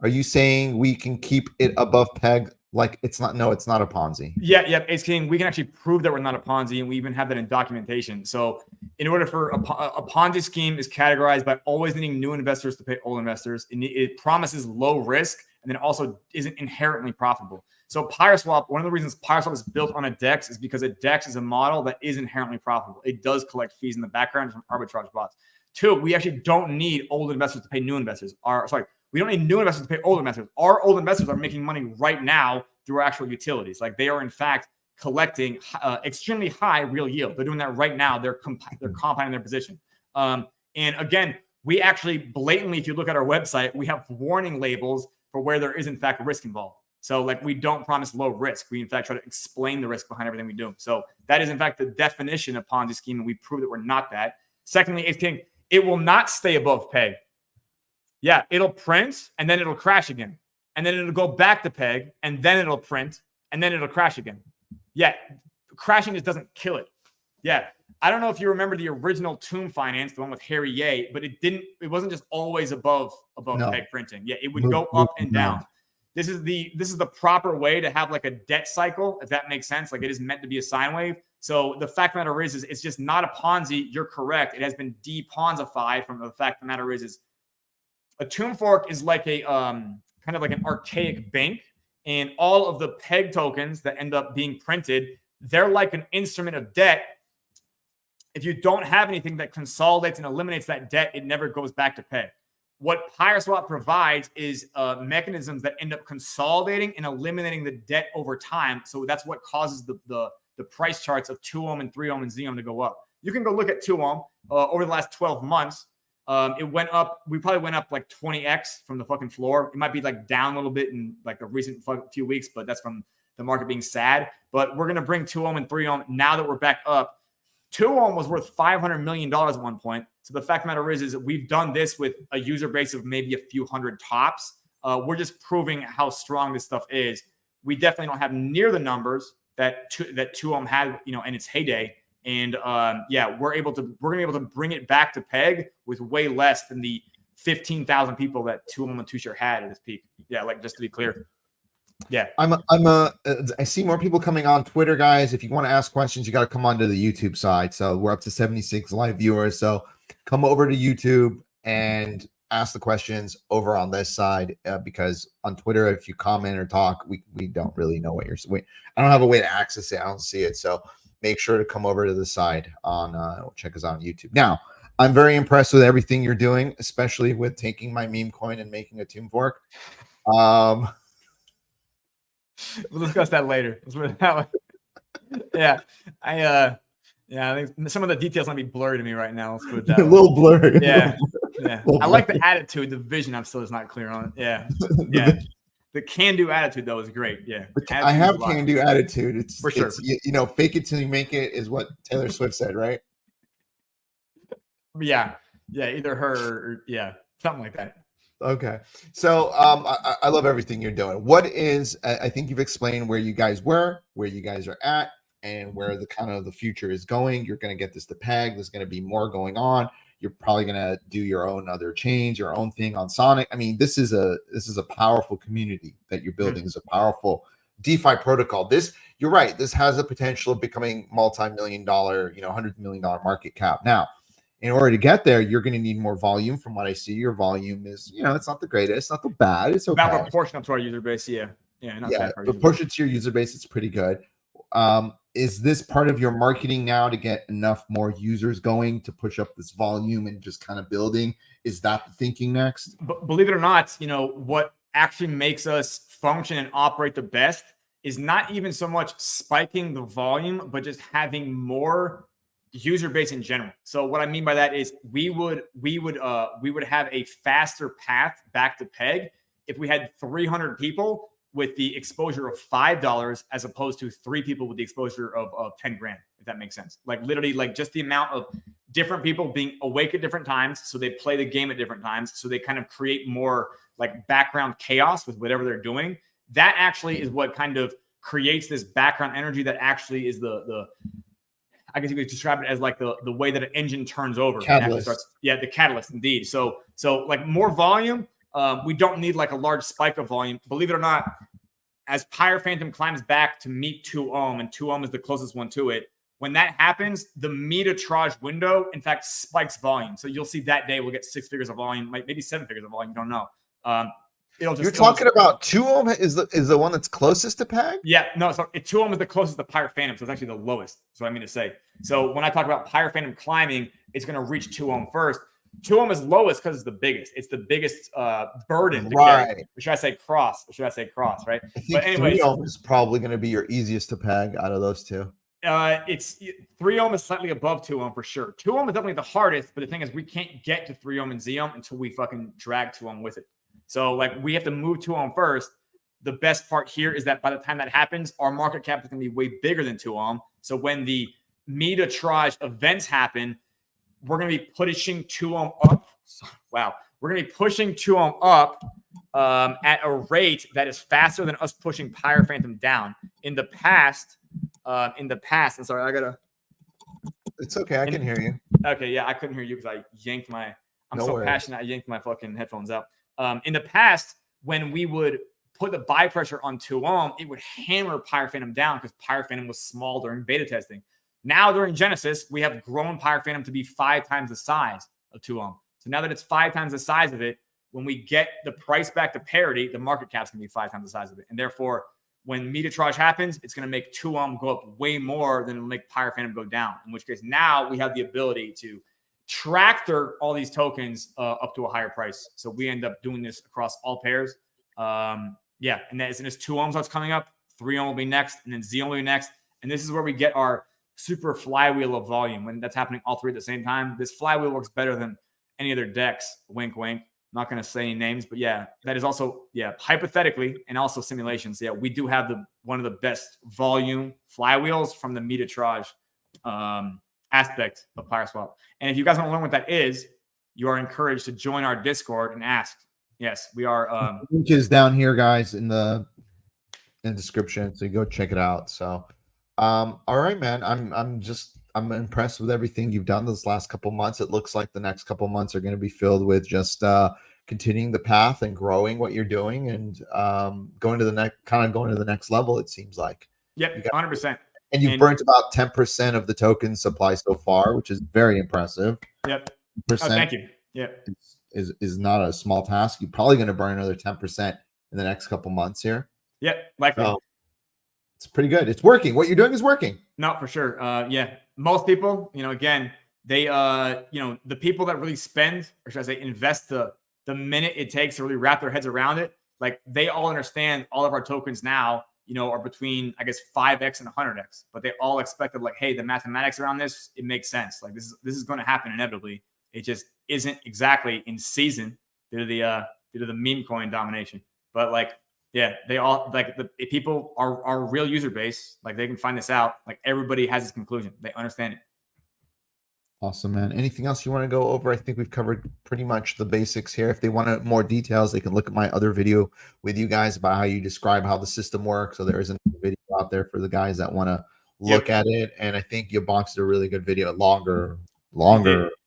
Speaker 1: Are you saying we can keep it above peg? Like it's not a Ponzi.
Speaker 2: Yeah, Ace King, we can actually prove that we're not a Ponzi, and we even have that in documentation. So in order for a Ponzi scheme is categorized by always needing new investors to pay old investors. It promises low risk and then also isn't inherently profitable. So Pyreswap, one of the reasons Pyreswap is built on a DEX is because a DEX is a model that is inherently profitable. It does collect fees in the background from arbitrage bots. Two, we actually don't need old investors to pay new investors. We don't need new investors to pay old investors. Our old investors are making money right now through our actual utilities. Like they are in fact collecting extremely high real yield. They're doing that right now. They're compounding their position. And again, we actually blatantly, if you look at our website, we have warning labels for where there is in fact risk involved. So like we don't promise low risk. We in fact try to explain the risk behind everything we do. So that is in fact the definition of Ponzi scheme, and we prove that we're not that. Secondly, Ace King, it will not stay above peg. Yeah, it'll print and then it'll crash again. And then it'll go back to peg and then it'll print and then it'll crash again. Yeah, crashing just doesn't kill it. Yeah, I don't know if you remember the original Tomb Finance, the one with Harry Ye, but it wasn't just always above peg printing. Yeah, it would go up and down. This is the proper way to have like a debt cycle, if that makes sense. Like it is meant to be a sine wave. So the fact of the matter is it's just not a Ponzi. You're correct. It has been de-Ponzified from the fact of the matter is a Tomb Fork is like a kind of like an archaic bank, and all of the peg tokens that end up being printed, they're like an instrument of debt. If you don't have anything that consolidates and eliminates that debt, it never goes back to peg. What Pyreswap provides is mechanisms that end up consolidating and eliminating the debt over time. So that's what causes the price charts of 2 ohm and 3 ohm and Z ohm to go up. You can go look at 2 ohm over the last 12 months. It went up. We probably went up like 20x from the fucking floor. It might be like down a little bit in like the recent few weeks, but that's from the market being sad. But we're going to bring 2 ohm and 3 ohm now that we're back up. 2 ohm was worth $500 million at one point. So the fact of the matter is we've done this with a user base of maybe a few hundred tops. We're just proving how strong this stuff is. We definitely don't have near the numbers that 2 ohm had, in its heyday. And yeah, we're gonna be able to bring it back to peg with way less than the 15,000 people that 2 ohm and 2 share had at its peak. Yeah, like just to be clear. Yeah,
Speaker 1: I see more people coming on Twitter, guys. If you want to ask questions, you got to come onto the YouTube side. So we're up to 76 live viewers. So come over to YouTube and ask the questions over on this side, because on Twitter, if you comment or talk, we don't really know what you're saying. I don't have a way to access it. I don't see it. So make sure to come over to the side on check us out on YouTube. Now, I'm very impressed with everything you're doing, especially with taking my meme coin and making a Tomb Fork.
Speaker 2: We'll discuss that later. Yeah, I think some of the details might be blurry to me right now. Let's put it that way.
Speaker 1: A little blurry.
Speaker 2: Yeah. I like the attitude. The vision, I'm still just not clear on. Yeah. The can-do attitude though is great. Yeah,
Speaker 1: I have can-do attitude. It's
Speaker 2: for sure.
Speaker 1: It's, fake it till you make it is what Taylor Swift said, right?
Speaker 2: Yeah, either her or something like that.
Speaker 1: Okay, so I love everything you're doing. What is, I think you've explained where you guys were, where you guys are at, and where the kind of the future is going. You're going to get this to peg. There's going to be more going on. You're probably going to do your own other change, your own thing on Sonic. I mean, this is a powerful community that you're building. It's a powerful DeFi protocol. You're right. This has the potential of becoming multi-million-dollar, $100 million market cap. Now, in order to get there, you're going to need more volume. From what I see, your volume is, it's not the greatest, it's not the bad. It's okay.
Speaker 2: About proportional to our user base, yeah.
Speaker 1: Proportional to your user base, it's pretty good. Is this part of your marketing now to get enough more users going to push up this volume and just kind of building? Is that the thinking next?
Speaker 2: But believe it or not, what actually makes us function and operate the best is not even so much spiking the volume, but just having more user base in general. So what I mean by that is we would have a faster path back to peg if we had 300 people with the exposure of $5 as opposed to 3 people with the exposure of 10 grand, if that makes sense. Like literally, like just the amount of different people being awake at different times, so they play the game at different times, so they kind of create more like background chaos with whatever they're doing. That actually is what kind of creates this background energy that actually is the I guess you could describe it as like the way that an engine turns over.
Speaker 1: Catalyst.
Speaker 2: The catalyst indeed. So like more volume. We don't need like a large spike of volume. Believe it or not, as Pyre Phantom climbs back to meet 2 ohm, and 2 ohm is the closest one to it, when that happens, the meterage window, in fact, spikes volume. So you'll see that day we'll get 6 figures of volume, maybe 7 figures of volume. You don't know.
Speaker 1: You're talking about 2 ohm is the one that's closest to peg?
Speaker 2: Yeah, no. So 2 ohm is the closest to Pyre Phantom, so it's actually the lowest. That's what I mean to say. So when I talk about Pyre Phantom climbing, it's going to reach 2 ohm first. 2 ohm is lowest because it's the biggest. It's the biggest burden to carry. Or should I say cross? Right?
Speaker 1: I think 3 ohm is probably going to be your easiest to peg out of those two.
Speaker 2: It's 3 ohm is slightly above 2 ohm for sure. 2 ohm is definitely the hardest, but the thing is we can't get to 3 ohm and Z ohm until we fucking drag 2 ohm with it. So like we have to move 2 ohm first. The best part here is that by the time that happens, our market cap is going to be way bigger than 2 ohm. So when the meter-trage events happen, we're going to be pushing 2 ohm up. Wow. We're going to be pushing 2 ohm up at a rate that is faster than us pushing Pyre Phantom down. In the past, I'm sorry, I got to.
Speaker 1: It's okay. I can hear you.
Speaker 2: Okay, yeah, I couldn't hear you because I yanked my. I'm
Speaker 1: No
Speaker 2: so
Speaker 1: worries.
Speaker 2: passionate. I yanked my fucking headphones out. In the past, when we would put the buy pressure on 2 ohm, it would hammer Pyre Phantom down because Pyre Phantom was small during beta testing. Now during Genesis, we have grown Pyre Phantom to be 5 times the size of 2 ohm. So now that it's 5 times the size of it, when we get the price back to parity, the market cap's going to be 5 times the size of it. And therefore, when meter-trage happens, it's going to make 2 ohm go up way more than it'll make Pyre Phantom go down. In which case, now we have the ability to tractor all these tokens up to a higher price. So we end up doing this across all pairs. Yeah, and as soon as 2 ohm starts coming up, 3 ohm will be next, and then Z ohm will be next. And this is where we get our super flywheel of volume when that's happening all three at the same time. This flywheel works better than any other DEX. Wink, wink. I'm not going to say any names, but yeah, that is also, yeah, hypothetically and also simulations. Yeah, we do have one of the best volume flywheels from the meter-trage aspect of Pyreswap. And if you guys want to learn what that is, you are encouraged to join our Discord and ask. Yes, we are.
Speaker 1: The link is down here, guys, in the description, so you go check it out. So, all right, man. I'm impressed with everything you've done this last couple months. It looks like the next couple months are going to be filled with just continuing the path and growing what you're doing and going to the next level. It seems like.
Speaker 2: Yep, 100%.
Speaker 1: And you've burnt about 10% of the token supply so far, which is very impressive.
Speaker 2: Yep. Oh, thank you. Yeah.
Speaker 1: Is not a small task. You're probably going to burn another 10% in the next couple months here.
Speaker 2: Yep, likely. So
Speaker 1: it's pretty good. It's working. What you're doing is working.
Speaker 2: No, for sure. Yeah, most people, again, they, the people that really spend, or should I say, invest the minute it takes to really wrap their heads around it, like they all understand all of our tokens now, are between, I guess, 5x and 100x, but they all expected like, hey, the mathematics around this, it makes sense. Like this is going to happen inevitably. It just isn't exactly in season due to the meme coin domination. But like, yeah, they all like the people are real user base. Like they can find this out. Like everybody has this conclusion. They understand it.
Speaker 1: Awesome, man. Anything else you want to go over? I think we've covered pretty much the basics here. If they want more details, they can look at my other video with you guys about how you describe how the system works. So there is a video out there for the guys that want to look at it. And I think your box did a really good video. Longer.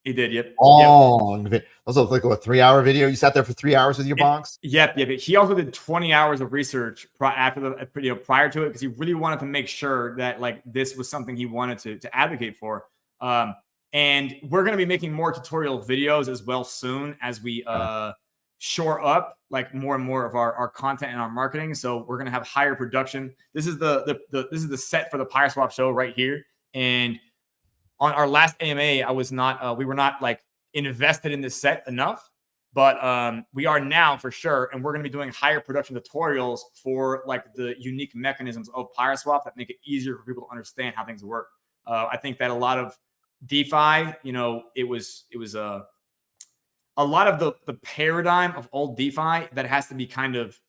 Speaker 2: He did. Yep.
Speaker 1: Long. Yep. Also, like a 3-hour video. You sat there for 3 hours with your box.
Speaker 2: Yep. He also did 20 hours of research prior to it because he really wanted to make sure that like this was something he wanted to advocate for. And we're going to be making more tutorial videos as well soon as we shore up like more and more of our content and our marketing. So we're going to have higher production. This is this is the set for the Pyreswap show right here. And on our last AMA, we were not like invested in this set enough, but we are now for sure. And we're going to be doing higher production tutorials for like the unique mechanisms of Pyreswap that make it easier for people to understand how things work. I think that a lot of DeFi, it was a lot of the paradigm of old DeFi that has to be kind of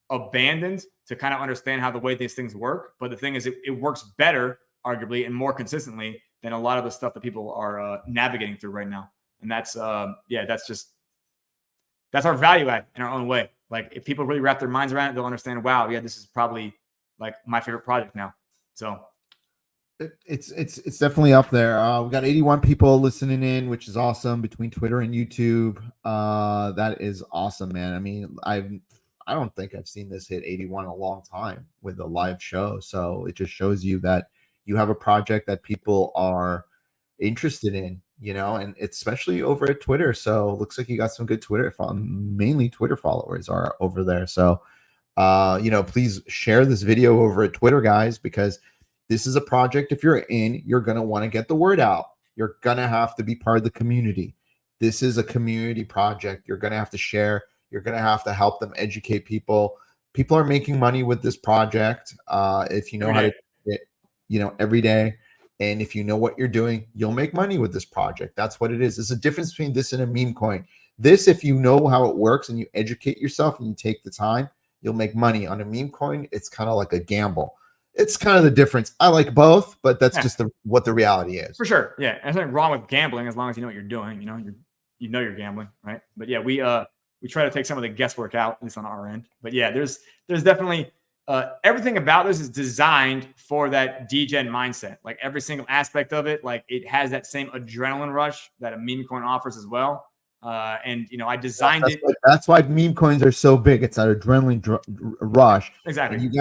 Speaker 2: abandoned to kind of understand how the way these things work. But the thing is, it works better, arguably, and more consistently than a lot of the stuff that people are navigating through right now. And that's our value add in our own way. Like if people really wrap their minds around it, they'll understand, wow, yeah, this is probably like my favorite project now. So
Speaker 1: it's definitely up there. We got 81 people listening in, which is awesome, between Twitter and YouTube. That is awesome, man. I mean, I don't think I've seen this hit 81 in a long time with a live show. So it just shows you that you have a project that people are interested in, and especially over at Twitter. So it looks like you got some good mainly Twitter followers are over there. So please share this video over at Twitter, guys, because this is a project, if you're in, you're going to want to get the word out. You're going to have to be part of the community. This is a community project. You're going to have to share. You're going to have to help them educate people. People are making money with this project. If you know how to do it, every day. And if you know what you're doing, you'll make money with this project. That's what it is. There's a difference between this and a meme coin. This, if you know how it works and you educate yourself and you take the time, you'll make money. On a meme coin, it's kind of like a gamble. It's kind of the difference. I like both, but that's just what the reality is.
Speaker 2: For sure. Yeah. There's nothing wrong with gambling as long as you know what you're doing. You know you're gambling, right? But yeah, we try to take some of the guesswork out, at least on our end. But yeah, there's definitely everything about this is designed for that degen mindset. Like every single aspect of it, like it has that same adrenaline rush that a meme coin offers as well. And I designed it.
Speaker 1: That's why meme coins are so big. It's that adrenaline rush.
Speaker 2: Exactly.
Speaker 1: And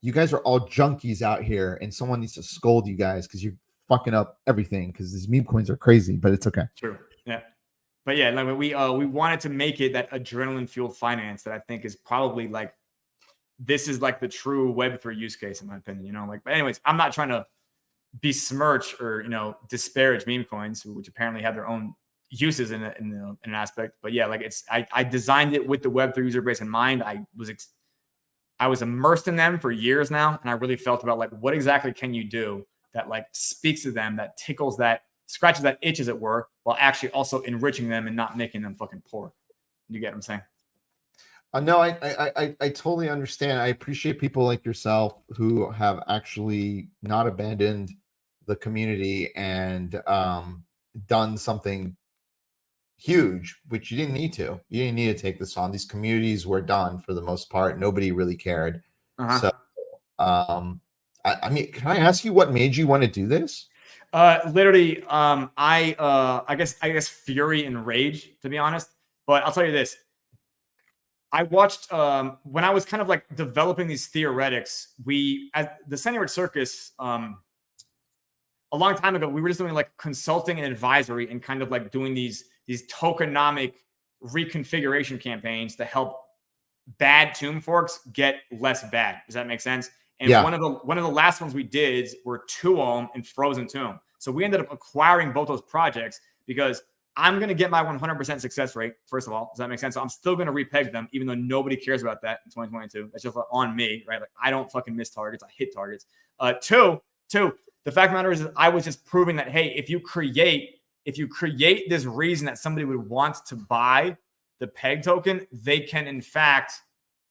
Speaker 1: you guys are all junkies out here, and someone needs to scold you guys because you're fucking up everything. Because these meme coins are crazy, but it's okay.
Speaker 2: True. Yeah. But yeah, like we wanted to make it that adrenaline fueled finance that I think is probably like this is like the true Web3 use case in my opinion. But anyways, I'm not trying to besmirch or disparage meme coins, which apparently have their own uses in an aspect. But yeah, like I designed it with the Web3 user base in mind. I was immersed in them for years now, and I really felt about like what exactly can you do that like speaks to them, that tickles that, scratches that itch, as it were, while actually also enriching them and not making them fucking poor. You get what I'm saying?
Speaker 1: No, I totally understand. I appreciate people like yourself who have actually not abandoned the community and done something huge, which you didn't need to. You didn't need to take this on. These communities were done for the most part. Nobody really cared. So, I mean, can I ask you what made you want to do this?
Speaker 2: Literally, I guess fury and rage, to be honest. But I'll tell you this. I watched when I was kind of like developing these theoretics, we at the Century Circus a long time ago, we were just doing like consulting and advisory and kind of like doing these tokenomic reconfiguration campaigns to help bad tomb forks get less bad. Does that make sense? And one of the last ones we did were Tuom and Frozen Tomb. So we ended up acquiring both those projects because I'm going to get my 100% success rate, first of all. Does that make sense? So I'm still going to repeg them, even though nobody cares about that in 2022. That's just on me, right? Like I don't fucking miss targets. I hit targets. Two, the fact of the matter is I was just proving that, hey, if you create this reason that somebody would want to buy the peg token, they can, in fact,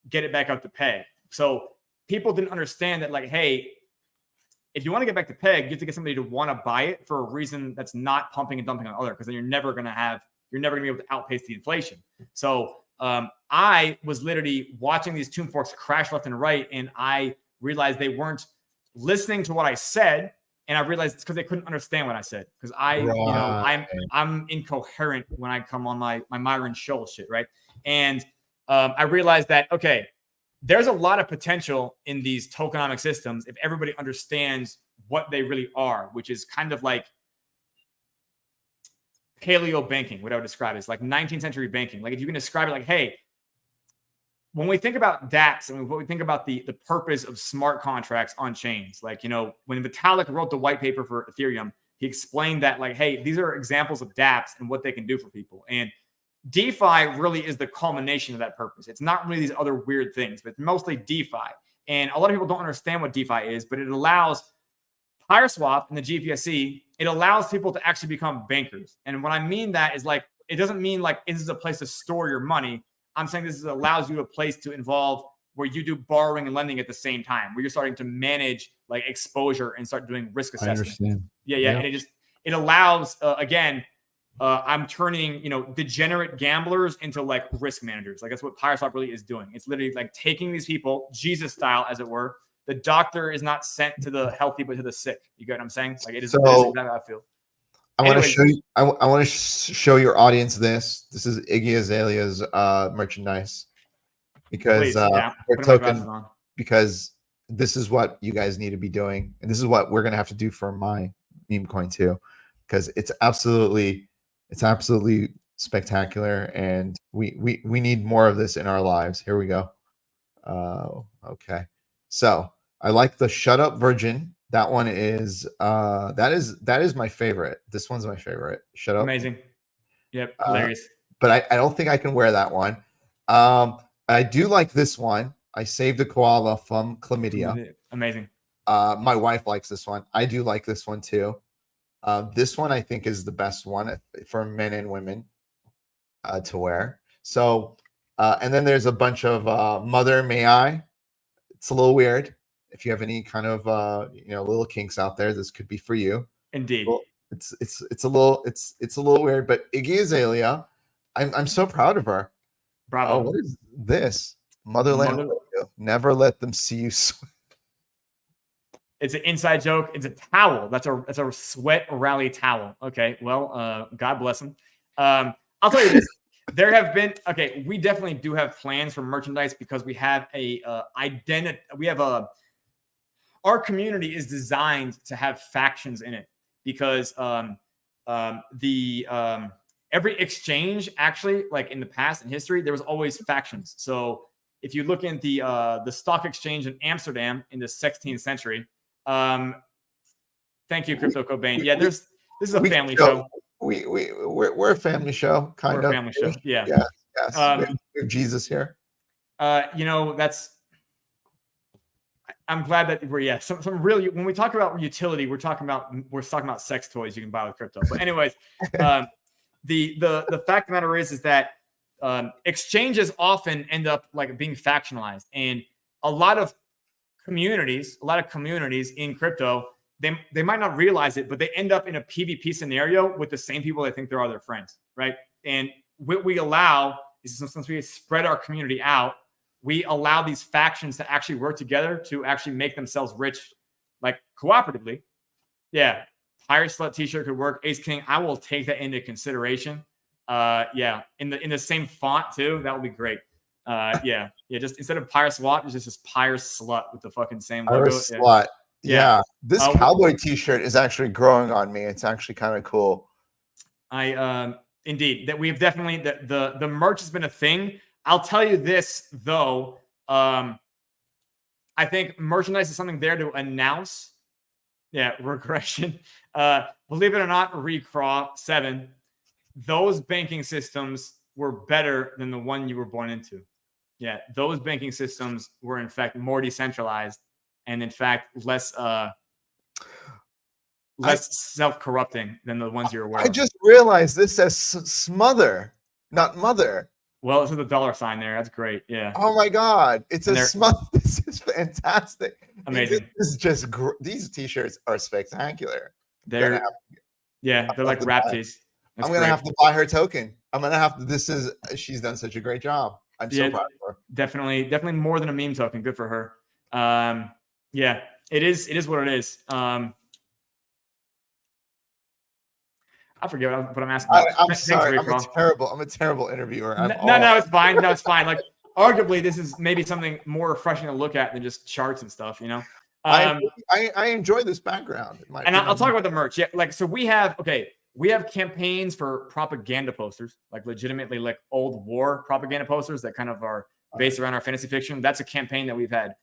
Speaker 2: get it back up to peg. So people didn't understand that, like, hey, if you want to get back to peg, you have to get somebody to want to buy it for a reason that's not pumping and dumping on other, because then you're never going to be able to outpace the inflation. So I was literally watching these tomb forks crash left and right, and I realized they weren't listening to what I said, and I realized it's because they couldn't understand what I said. Because I'm incoherent when I come on my Myron Scholl shit, right? And I realized that, okay, there's a lot of potential in these tokenomic systems if everybody understands what they really are, which is kind of like paleo banking, what I would describe as like 19th century banking. Like if you can describe it like, hey, when we think about dApps and when we think about the purpose of smart contracts on chains, like, when Vitalik wrote the white paper for Ethereum, he explained that like, hey, these are examples of dApps and what they can do for people. And DeFi really is the culmination of that purpose. It's not really these other weird things, but mostly DeFi. And a lot of people don't understand what DeFi is, but it allows Pyreswap and the GPSC, it allows people to actually become bankers. And what I mean that is like, it doesn't mean like this is a place to store your money. I'm saying this allows you a place to involve where you do borrowing and lending at the same time, where you're starting to manage like exposure and start doing risk assessment. I understand. Yeah. And it allows, again, I'm turning, degenerate gamblers into like risk managers. Like that's what Pyreswap really is doing. It's literally like taking these people, Jesus style, as it were. The doctor is not sent to the healthy, but to the sick. You get what I'm saying? Like it is exactly how I feel.
Speaker 1: I want to show you. I want to show your audience this. This is Iggy Azalea's merchandise because we're token. Because this is what you guys need to be doing, and this is what we're gonna have to do for my meme coin too, because it's absolutely spectacular, and we need more of this in our lives. Here we go. Okay, so I like the Shut Up Virgin. That one is that is my favorite. This one's my favorite. Shut Up.
Speaker 2: Amazing. Yep, hilarious.
Speaker 1: But I don't think I can wear that one. I do like this one. I saved a koala from chlamydia.
Speaker 2: Amazing.
Speaker 1: My wife likes this one. I do like this one too. This one I think is the best one for men and women. to wear. So, and then there's a bunch of Mother May I. It's a little weird. If you have any kind of little kinks out there, this could be for you.
Speaker 2: Indeed.
Speaker 1: Well, it's a little weird, but Iggy Azalea, I'm so proud of her.
Speaker 2: Bravo.
Speaker 1: Oh, what is this? Motherland. Never let them see you sweat.
Speaker 2: It's an inside joke. It's a towel. That's a sweat rally towel. Okay. Well, God bless them. I'll tell you this. There have been, we definitely do have plans for merchandise because we have a identity. We have our community is designed to have factions in it because every exchange, actually, like in the past in history, there was always factions. So if you look at the stock exchange in Amsterdam in the 16th century, thank you, Crypto Cobain. Yeah, this is a family show.
Speaker 1: We're a family show, kind of.
Speaker 2: We're a family show. Yeah.
Speaker 1: Yes. We have Jesus here.
Speaker 2: I'm glad that we're some really, when we talk about utility, we're talking about sex toys you can buy with crypto. But anyways, the fact of the matter is that exchanges often end up like being factionalized, and a lot of communities in crypto, they might not realize it, but they end up in a PvP scenario with the same people they think they're their friends, right? And what we allow is, since we spread our community out, we allow these factions to actually work together to actually make themselves rich, like cooperatively. Yeah, Pyreswap t-shirt could work. Ace King, I will take that into consideration. In the same font too. That would be great. Just instead of Pyreswap, it's just this Pyreslut with the fucking same logo.
Speaker 1: Pyreslut. Yeah. This cowboy t-shirt is actually growing on me. It's actually kind of cool.
Speaker 2: Indeed, that we've definitely the merch has been a thing. I'll tell you this though. I think merchandise is something there to announce. Yeah, regression. Believe it or not, Recraw 7. Those banking systems were better than the one you were born into. Yeah, those banking systems were in fact more decentralized and in fact less self-corrupting than the ones you're aware of.
Speaker 1: I just realized this says smother, not mother.
Speaker 2: Well, it's with a dollar sign there. That's great. Yeah.
Speaker 1: Oh my God. It's a smother. This is fantastic.
Speaker 2: Amazing.
Speaker 1: This is just these t-shirts are spectacular.
Speaker 2: They're like rap tees.
Speaker 1: I'm going to have to buy her token. I'm going to have to, she's done such a great job. I'm so proud of her.
Speaker 2: Definitely more than a meme token. Good for her. It is what it is. I forget what I'm asking.
Speaker 1: I'm sorry. I'm a terrible interviewer.
Speaker 2: No, it's fine. No, it's fine. Like, arguably, this is maybe something more refreshing to look at than just charts and stuff, you know?
Speaker 1: I enjoy this background.
Speaker 2: And I'll talk about the merch. Yeah, like, so we have campaigns for propaganda posters, like legitimately like old war propaganda posters that kind of are based around our fantasy fiction. That's a campaign that we've had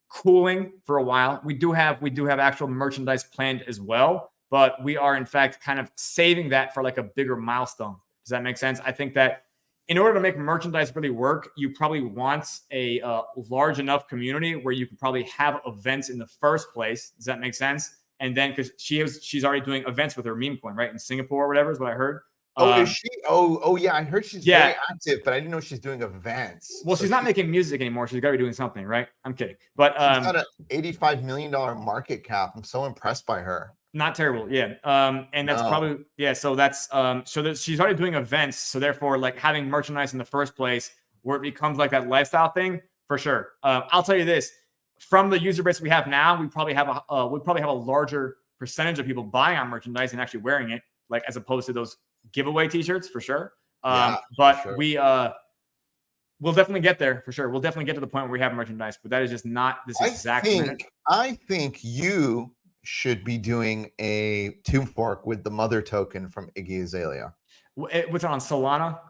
Speaker 2: cooling for a while. We do have actual merchandise planned as well, but we are in fact kind of saving that for like a bigger milestone. Does that make sense? I think that in order to make merchandise really work, you probably want a large enough community where you could probably have events in the first place. Does that make sense? And then because she's already doing events with her meme coin, right? In Singapore or whatever is what I heard.
Speaker 1: Is she? Oh yeah, I heard she's very active, but I didn't know she's doing events.
Speaker 2: Well, she's not making music anymore. She's got to be doing something, right? I'm kidding. But
Speaker 1: she's got an $85 million market cap. I'm so impressed by her.
Speaker 2: Not terrible, yeah. And that's probably So that's she's already doing events. So therefore, like having merchandise in the first place, where it becomes like that lifestyle thing, for sure. I'll tell you this: from the user base we have now, we probably have a larger percentage of people buying our merchandise and actually wearing it, like as opposed to those giveaway T-shirts, for sure. We'll definitely get there for sure. We'll definitely get to the point where we have merchandise, but that is just not this exact minute.
Speaker 1: I think you should be doing a tomb fork with the mother token from Iggy Azalea.
Speaker 2: What's it on Solana?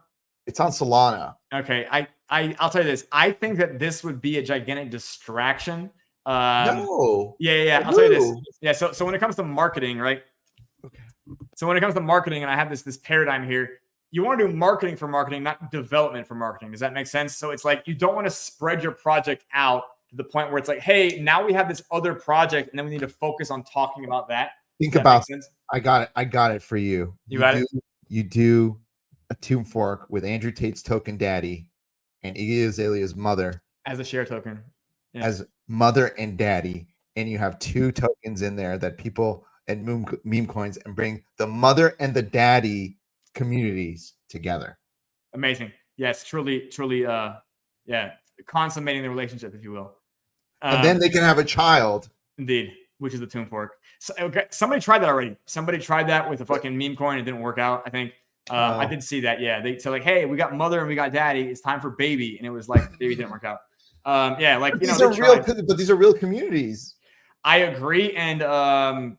Speaker 1: It's on Solana.
Speaker 2: Okay, I'll tell you this. I think that this would be a gigantic distraction.
Speaker 1: No.
Speaker 2: Yeah. I'll tell you this. Yeah. So when it comes to marketing, right?
Speaker 1: Okay.
Speaker 2: So when it comes to marketing, and I have this paradigm here, you want to do marketing for marketing, not development for marketing. Does that make sense? So it's like you don't want to spread your project out to the point where it's like, hey, now we have this other project, and then we need to focus on talking about that.
Speaker 1: Think about it. I got it for you.
Speaker 2: You got it?
Speaker 1: You do a tomb fork with Andrew Tate's token daddy and Iggy Azalea's mother
Speaker 2: as a share token. Yeah.
Speaker 1: as mother and daddy, and you have 2 tokens in there that people and meme coins and bring the mother and the daddy communities together.
Speaker 2: Amazing. Yes, truly, yeah, consummating the relationship, if you will.
Speaker 1: And then they can have a child.
Speaker 2: Indeed, which is the tomb fork. So, okay, somebody tried that already. Somebody tried that with a fucking meme coin. It didn't work out, I think. I did see that. Yeah. They said like, hey, we got mother and we got daddy. It's time for baby. And it was like, baby didn't work out. Yeah. Like,
Speaker 1: but these are real, but these are real communities.
Speaker 2: I agree. And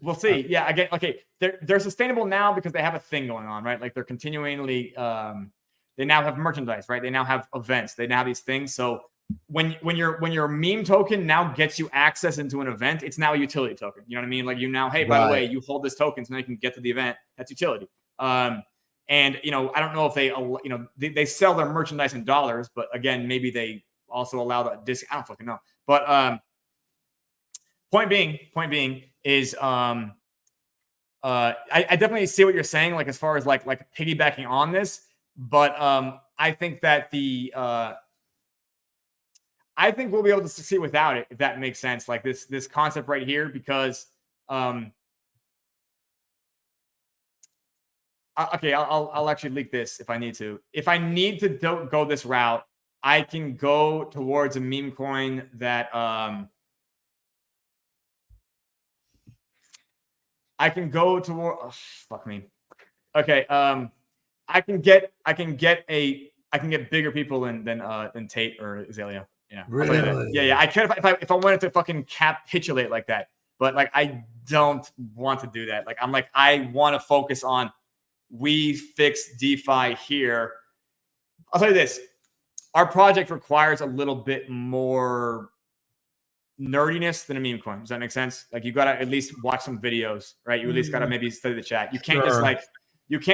Speaker 2: we'll see. Yeah. Again, okay. They're sustainable now because they have a thing going on, right? Like they're continually, they now have merchandise, right? They now have events. They now have these things. So when your meme token now gets you access into an event, it's now a utility token. You know what I mean? Like you now, hey, by the way, you hold this token so now you can get to the event. That's utility. And you know, I don't know if they sell their merchandise in dollars, but again, maybe they also allow that disc. I don't fucking know. But point being is I definitely see what you're saying, like as far as like piggybacking on this, but I think that I think we'll be able to succeed without it, if that makes sense. Like this concept right here, because okay, I'll actually leak this if I need to. If I need to go this route, I can go towards a meme coin that I can go toward. Oh, fuck me. Okay, I can get bigger people than Tate or Azalea. Yeah,
Speaker 1: really?
Speaker 2: Yeah. I could if I wanted to fucking capitulate like that, but like I don't want to do that. Like I'm like I want to focus on we fix DeFi here. I'll tell you this: our project requires a little bit more nerdiness than a meme coin. Does that make sense? Like you gotta at least watch some videos, right? You at least gotta maybe study the chat. You can't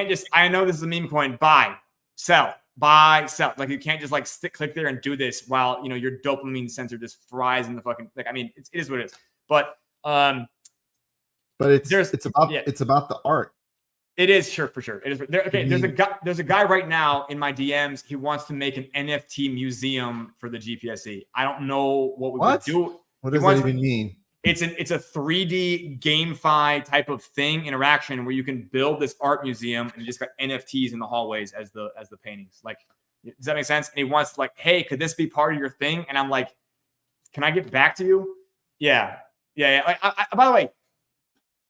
Speaker 2: just I know this is a meme coin. Buy, sell. Like you can't just like click there and do this while you know your dopamine sensor just fries in the fucking like. I mean, it is what it is. But
Speaker 1: it's about the art.
Speaker 2: It is for sure. It is okay. There's a guy right now in my DMs. He wants to make an NFT museum for the GPSC. I don't know what we would do.
Speaker 1: What does that even mean?
Speaker 2: It's a 3D GameFi type of thing interaction where you can build this art museum and you just got NFTs in the hallways as the paintings. Like, does that make sense? And he wants like, hey, could this be part of your thing? And I'm like, can I get back to you? Yeah. Like, by the way,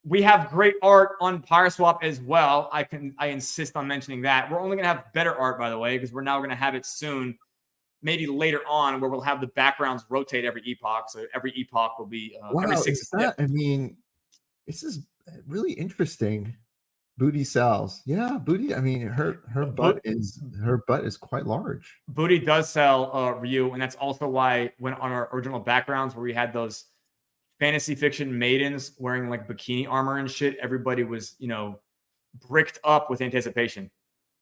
Speaker 2: we have great art on Pyreswap as well. I insist on mentioning that. We're only gonna have better art, by the way, because we're now gonna have it soon. Maybe later on where we'll have the backgrounds rotate every epoch. So every epoch will be every 6.
Speaker 1: I mean, this is really interesting. Booty sells. Yeah, Booty. I mean, her butt is quite large.
Speaker 2: Booty does sell Ryu, and that's also why when on our original backgrounds where we had those fantasy fiction maidens wearing like bikini armor and shit, everybody was, you know, bricked up with anticipation.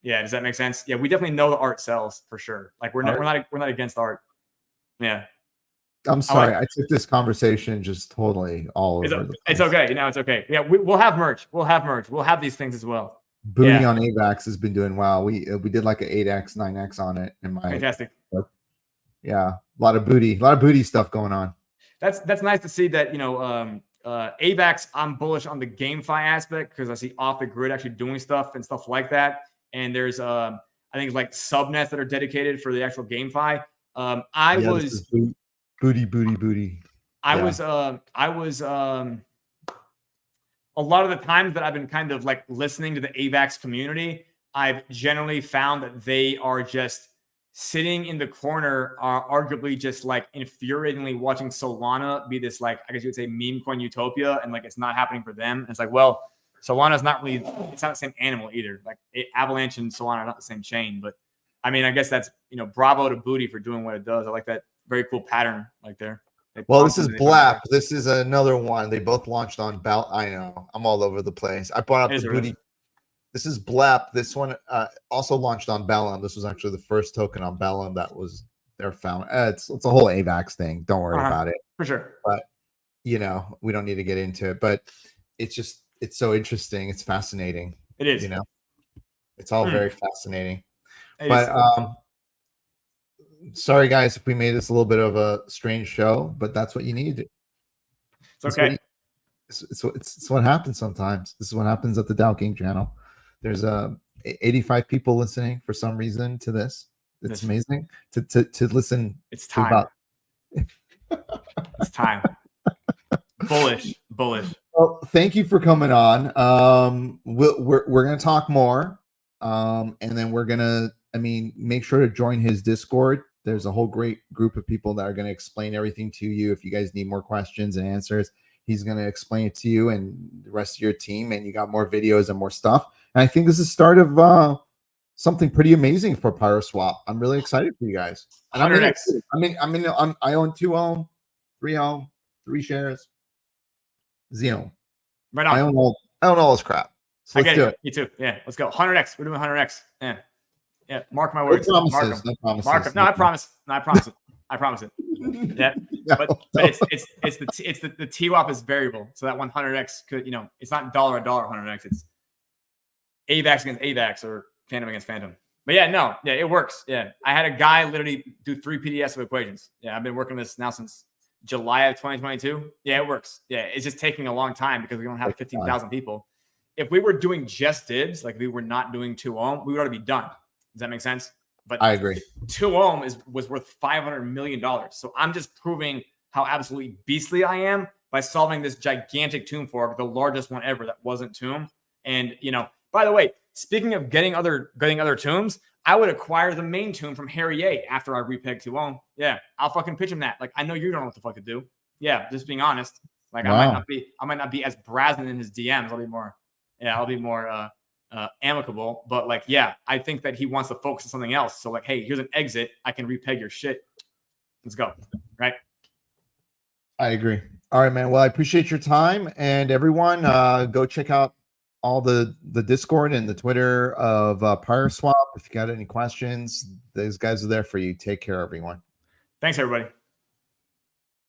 Speaker 2: Yeah, does that make sense? Yeah, we definitely know the art sells for sure. Like we're not against art. Yeah.
Speaker 1: I'm sorry, I took this conversation just totally all over the place.
Speaker 2: It's okay. You know, it's okay. Yeah, we'll have merch. We'll have these things as well.
Speaker 1: Booty on AVAX has been doing well. We did like an 8x, 9x on it.
Speaker 2: Fantastic.
Speaker 1: Yeah, a lot of booty stuff going on.
Speaker 2: That's nice to see that, you know, AVAX, I'm bullish on the GameFi aspect because I see off the grid actually doing stuff and stuff like that. And there's I think like subnets that are dedicated for the actual GameFi. Booty. I was a lot of the times that I've been kind of like listening to the AVAX community, I've generally found that they are just sitting in the corner, arguably just like infuriatingly watching Solana be this, like, I guess you would say meme coin utopia. And like, it's not happening for them. And it's like, well, Solana's not really, it's not the same animal either. Like Avalanche and Solana are not the same chain, but I mean, I guess that's, you know, bravo to Booty for doing what it does. I like that very cool pattern like there.
Speaker 1: Well, this is Blap. This is another one. They both launched on Bell. I know. I'm all over the place. I brought up the Booty. This is Blap. This one also launched on Bellum. This was actually the first token on Bellum that was their found. It's a whole AVAX thing. Don't worry about it.
Speaker 2: For sure.
Speaker 1: But, you know, we don't need to get into it. But it's so interesting. It's fascinating.
Speaker 2: It is.
Speaker 1: You know? It's all very fascinating.
Speaker 2: It
Speaker 1: But
Speaker 2: is.
Speaker 1: sorry guys if we made this a little bit of a strange show, but that's what you need to do.
Speaker 2: It's okay.
Speaker 1: It's what happens sometimes. This is what happens at the Dow King channel. There's 85 people listening for some reason to this. It's amazing to listen.
Speaker 2: It's time. It's time. Bullish.
Speaker 1: Well, thank you for coming on. We're gonna talk more, and then we're gonna, make sure to join his Discord. There's a whole great group of people that are gonna explain everything to you. If you guys need more questions and answers, he's gonna explain it to you and the rest of your team. And you got more videos and more stuff. And I think this is the start of something pretty amazing for Pyreswap. I'm really excited for you guys. And I own 2 ohm, 3 ohm, 3 shares. Xeno.
Speaker 2: Right on.
Speaker 1: I don't know all this crap. So let's do it.
Speaker 2: Me too. Yeah, let's go. 100x. We're doing 100x. Yeah. Mark my words.
Speaker 1: No promises.
Speaker 2: Mark them. No, I promise. No, I promise it. I promise it. Yeah. But it's the TWAP is variable. So that 100x could, it's not dollar 100x. It's AVAX against AVAX or Phantom against Phantom. But yeah, it works. Yeah. I had a guy literally do 3 PDS of equations. Yeah, I've been working on this now since July of 2022. Yeah, it works. Yeah, it's just taking a long time because we don't have 15,000 people. If we were doing just dibs, like we were not doing 2 ohm, we would already be done. Does that make sense? But
Speaker 1: I agree.
Speaker 2: 2 ohm was worth $500 million. So I'm just proving how absolutely beastly I am by solving this gigantic tomb fork, the largest one ever that wasn't tomb. And by the way, speaking of getting other tombs, I would acquire the main tomb from Harry A after I repeg 2 ohm. Yeah, I'll fucking pitch him that. Like, I know you don't know what the fuck to do. Yeah, just being honest. Like, wow. I might not be as brazen in his DMs. I'll be more amicable. But like, yeah, I think that he wants to focus on something else. So like, hey, here's an exit. I can repeg your shit. Let's go. Right.
Speaker 1: I agree. All right, man. Well, I appreciate your time, and everyone, go check out all the Discord and the Twitter of Pyreswap. If you got any questions, those guys are there for you. Take care, everyone.
Speaker 2: Thanks, everybody.